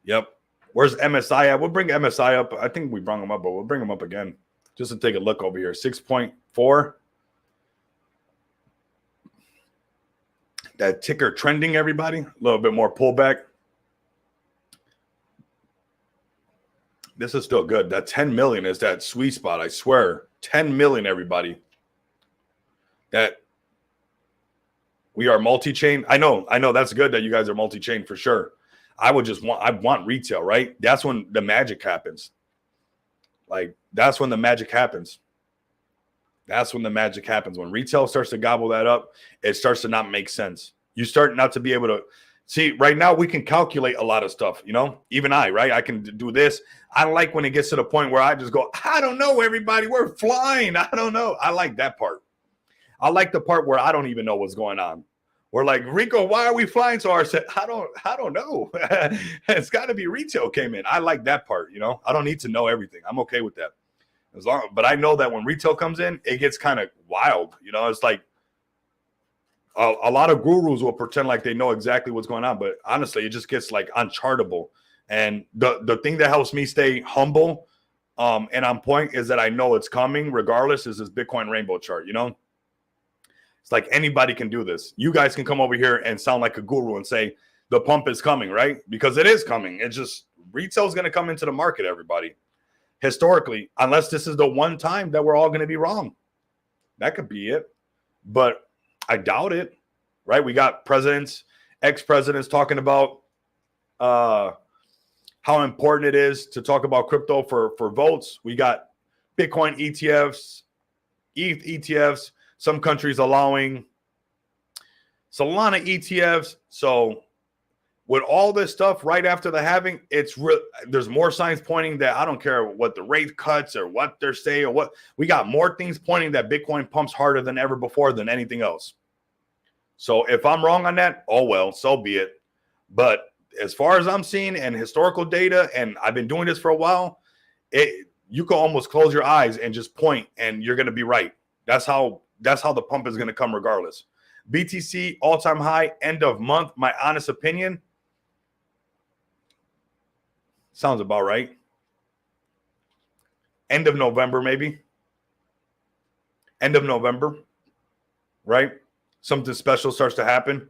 Yep. Where's MSI at? We'll bring MSI up. I think we brought him up, but we'll bring him up again just to take a look over here. 6.4. That ticker trending, everybody. A little bit more pullback. This is still good. That 10 million is that sweet spot, I swear. 10 million, everybody. That we are multi-chain. I know that's good that you guys are multi-chain for sure. I want retail, right? That's when the magic happens. Like, that's when the magic happens. That's when the magic happens. When retail starts to gobble that up, it starts to not make sense. You start not to be able to see. Right now, we can calculate a lot of stuff, you know, even right? I can do this. I like when it gets to the point where I just go, I don't know, everybody. We're flying. I don't know. I like that part. I like the part where I don't even know what's going on. We're like, Rico, why are we flying so hard? I said, I don't know. It's got to be retail came in. I like that part, you know. I don't need to know everything. I'm okay with that. But I know that when retail comes in, it gets kind of wild. You know, it's like a lot of gurus will pretend like they know exactly what's going on. But honestly, it just gets like unchartable. And the thing that helps me stay humble and on point is that I know it's coming regardless is this Bitcoin rainbow chart, you know. It's like anybody can do this. You guys can come over here and sound like a guru and say the pump is coming, right? Because it is coming. It's just retail is going to come into the market, everybody. Historically, unless this is the one time that we're all going to be wrong. That could be it. But I doubt it, right? We got presidents, ex-presidents talking about how important it is to talk about crypto for votes. We got Bitcoin ETFs, ETH ETFs, some countries allowing Solana ETFs. So with all this stuff right after the halving, there's more signs pointing that I don't care what the rate cuts or what they're saying or what. We got more things pointing that Bitcoin pumps harder than ever before than anything else. So if I'm wrong on that, oh well, so be it. But as far as I'm seeing and historical data, and I've been doing this for a while, you can almost close your eyes and just point and you're going to be right. That's how the pump is going to come regardless. BTC all-time high, end of month. My honest opinion, sounds about right. End of November, maybe. End of November, right? Something special starts to happen.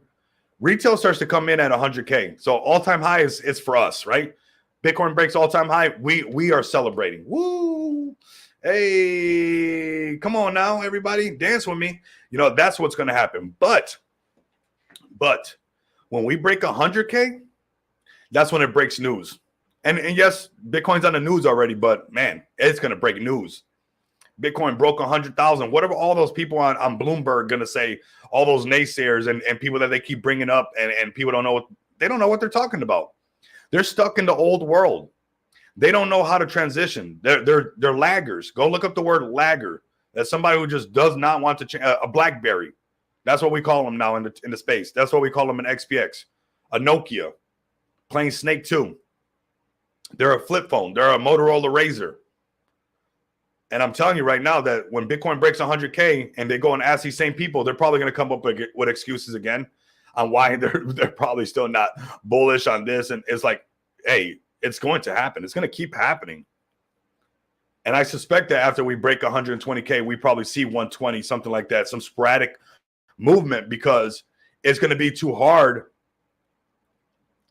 Retail starts to come in at 100K. So all-time high is for us, right? Bitcoin breaks all-time high. We are celebrating. Woo! Hey, come on now, everybody. Dance with me. You know, that's what's going to happen. But when we break 100K, that's when it breaks news. And yes, Bitcoin's on the news already, but man, it's going to break news. Bitcoin broke 100,000. Whatever all those people on Bloomberg going to say, all those naysayers and people that they keep bringing up and people don't know what they're talking about. They're stuck in the old world. They don't know how to transition. They're laggers. Go look up the word lagger. That's somebody who just does not want to change. A BlackBerry. That's what we call them now in the space. That's what we call them in XPX. A Nokia. Playing Snake 2. They're a flip phone. They're a Motorola Razr. And I'm telling you right now that when Bitcoin breaks 100K and they go and ask these same people, they're probably going to come up with excuses again on why they're probably still not bullish on this. And it's like, hey, it's going to happen. It's going to keep happening. And I suspect that after we break 120K, we probably see 120, something like that, some sporadic movement because it's going to be too hard.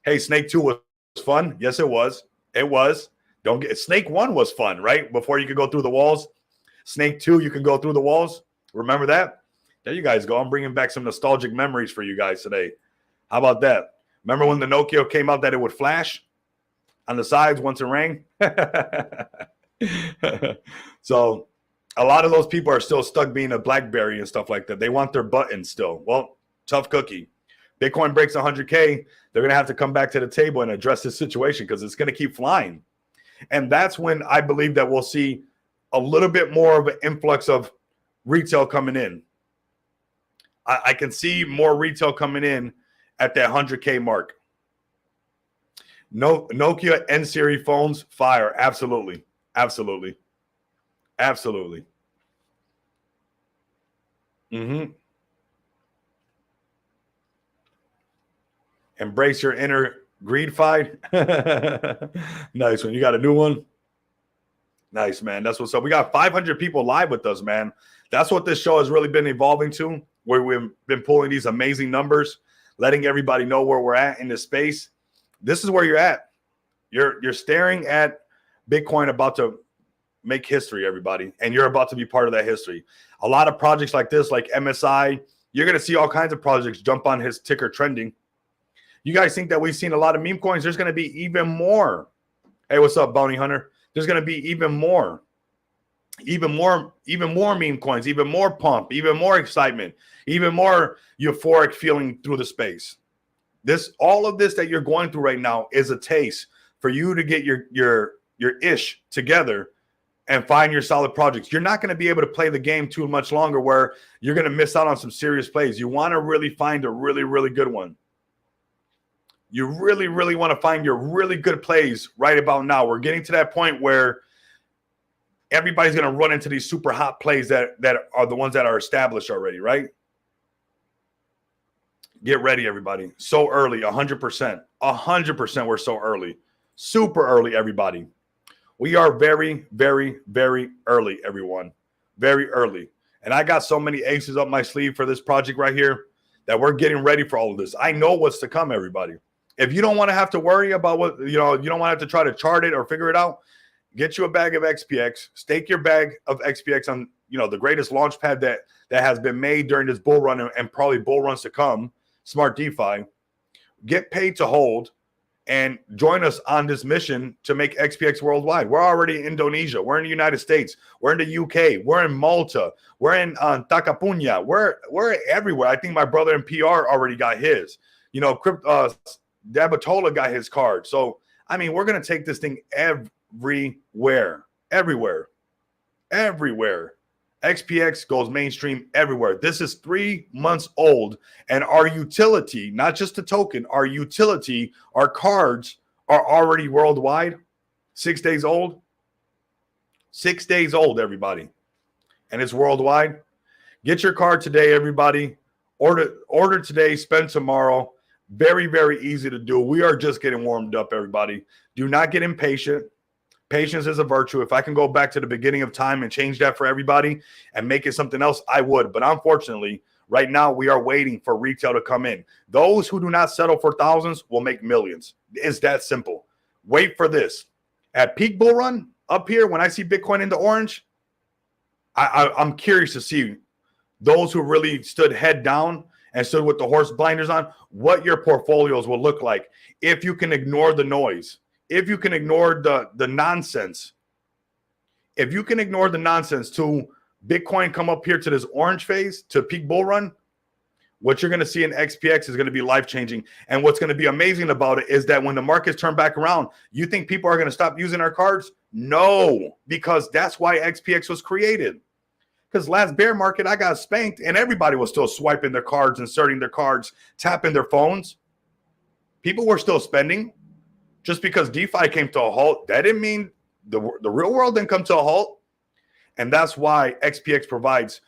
Hey, Snake 2 was fun. Yes, it was. It was. Snake 1 was fun, right? Before you could go through the walls. Snake 2, you can go through the walls. Remember that? There you guys go. I'm bringing back some nostalgic memories for you guys today. How about that? Remember when the Nokia came out that it would flash on the sides once it rang? So a lot of those people are still stuck being a BlackBerry and stuff like that. They want their buttons still. Well, tough cookie. Bitcoin breaks 100K, they're going to have to come back to the table and address this situation because it's going to keep flying. And that's when I believe that we'll see a little bit more of an influx of retail coming in. I can see more retail coming in at that 100K mark. No, Nokia N-series phones, fire. Absolutely. Absolutely. Absolutely. Embrace your inner greed fight. Nice one. You got a new one? Nice, man. That's what's up. We got 500 people live with us, man. That's what this show has really been evolving to, where we've been pulling these amazing numbers, letting everybody know where we're at in this space. This is where you're at. You're staring at Bitcoin about to make history, everybody, and you're about to be part of that history. A lot of projects like this, like MSI, you're going to see all kinds of projects jump on his ticker trending. You guys think that we've seen a lot of meme coins? There's going to be even more. Hey, what's up, Bounty Hunter? There's going to be even more meme coins, even more pump, even more excitement, even more euphoric feeling through the space. All of this that you're going through right now is a taste for you to get your ish together and find your solid projects. You're not going to be able to play the game too much longer where you're going to miss out on some serious plays. You want to really find a really, really good one. You really, really want to find your really good plays right about now. We're getting to that point where everybody's going to run into these super hot plays that are the ones that are established already, right? Get ready, everybody. So early, 100%. 100% we're so early. Super early, everybody. We are very, very, very early, everyone. Very early. And I got so many aces up my sleeve for this project right here that we're getting ready for all of this. I know what's to come, everybody. If you don't want to have to worry about what, you don't want to have to try to chart it or figure it out, get you a bag of XPX, stake your bag of XPX on, the greatest launch pad that has been made during this bull run and probably bull runs to come, Smart DeFi. Get paid to hold and join us on this mission to make XPX worldwide. We're already in Indonesia. We're in the United States. We're in the UK. We're in Malta. We're in Takapunya. We're everywhere. I think my brother in PR already got his. Dabatola got his card. So, we're going to take this thing everywhere. XPX goes mainstream everywhere. This is 3 months old, and our utility, not just the token, our utility, our cards are already worldwide. 6 days old. 6 days old, everybody. And it's worldwide. Get your card today, everybody. Order today, spend tomorrow. Very, very easy to do. We are just getting warmed up, everybody. Do not get impatient. Patience is a virtue. If I can go back to the beginning of time and change that for everybody and make it something else, I would. But unfortunately, right now, we are waiting for retail to come in. Those who do not settle for thousands will make millions. It's that simple. Wait for this. At peak bull run, up here, when I see Bitcoin in the orange, I'm curious to see those who really stood head down and stood with the horse blinders on, what your portfolios will look like if you can ignore the noise, if you can ignore the nonsense. If you can ignore the nonsense to Bitcoin come up here to this orange phase, to peak bull run, what you're going to see in XPX is going to be life-changing. And what's going to be amazing about it is that when the markets turn back around, you think people are going to stop using our cards? No, because that's why XPX was created. Because last bear market, I got spanked and everybody was still swiping their cards, inserting their cards, tapping their phones. People were still spending. Just because DeFi came to a halt, that didn't mean the real world didn't come to a halt. And that's why XPX provides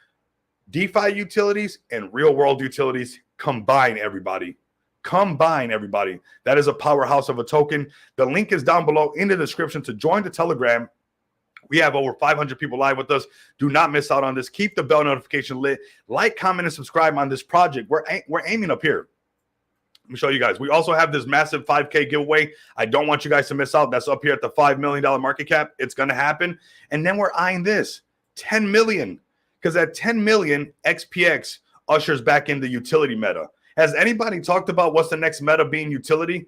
DeFi utilities and real world utilities. Combine, everybody. Combine, everybody. That is a powerhouse of a token. The link is down below in the description to join the Telegram. We have over 500 people live with us. Do not miss out on this. Keep the bell notification lit. Like, comment, and subscribe on this project. We're aiming up here. Let me show you guys. We also have this massive 5K giveaway. I don't want you guys to miss out. That's up here at the $5 million market cap. It's going to happen. And then we're eyeing this, 10 million. Because at 10 million, XPX ushers back in the utility meta. Has anybody talked about what's the next meta being utility?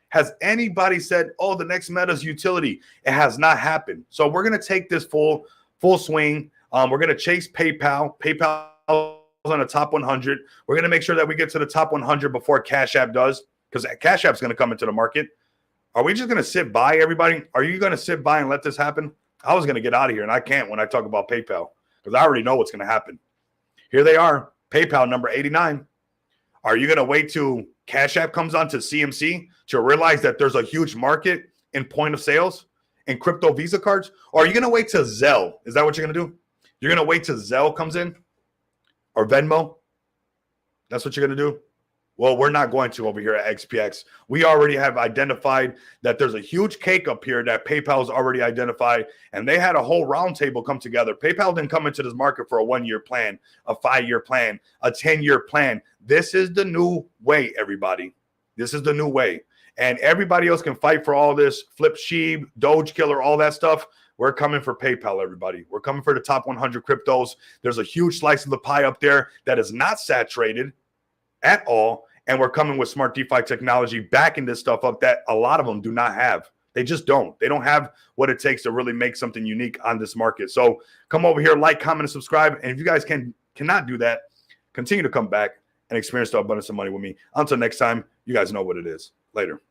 Has anybody said, oh, the next meta is utility? It has not happened. So we're going to take this full swing. We're going to chase PayPal. PayPal on the top 100. We're going to make sure that we get to the top 100 before Cash App does, because Cash App's going to come into the market. Are we just going to sit by, everybody? Are you going to sit by and let this happen? I was going to get out of here, and I can't when I talk about PayPal, because I already know what's going to happen. Here they are, PayPal number 89. Are you going to wait till Cash App comes on to CMC to realize that there's a huge market in point of sales and crypto Visa cards? Or are you going to wait till Zelle? Is that what you're going to do? You're going to wait till Zelle comes in? Or Venmo? That's what you're going to do? Well, we're not going to over here at XPX. We already have identified that there's a huge cake up here that PayPal's already identified, and they had a whole roundtable come together. PayPal didn't come into this market for a 1-year plan, a 5-year plan, a 10-year plan. This is the new way, everybody. This is the new way. And everybody else can fight for all this, Flip Sheeb, Doge Killer, all that stuff. We're coming for PayPal, everybody. We're coming for the top 100 cryptos. There's a huge slice of the pie up there that is not saturated at all, and we're coming with smart DeFi technology backing this stuff up that a lot of them do not have. They just don't. They don't have what it takes to really make something unique on this market. So come over here, like, comment, and subscribe. And if you guys cannot do that, continue to come back and experience the abundance of money with me. Until next time, you guys know what it is. Later.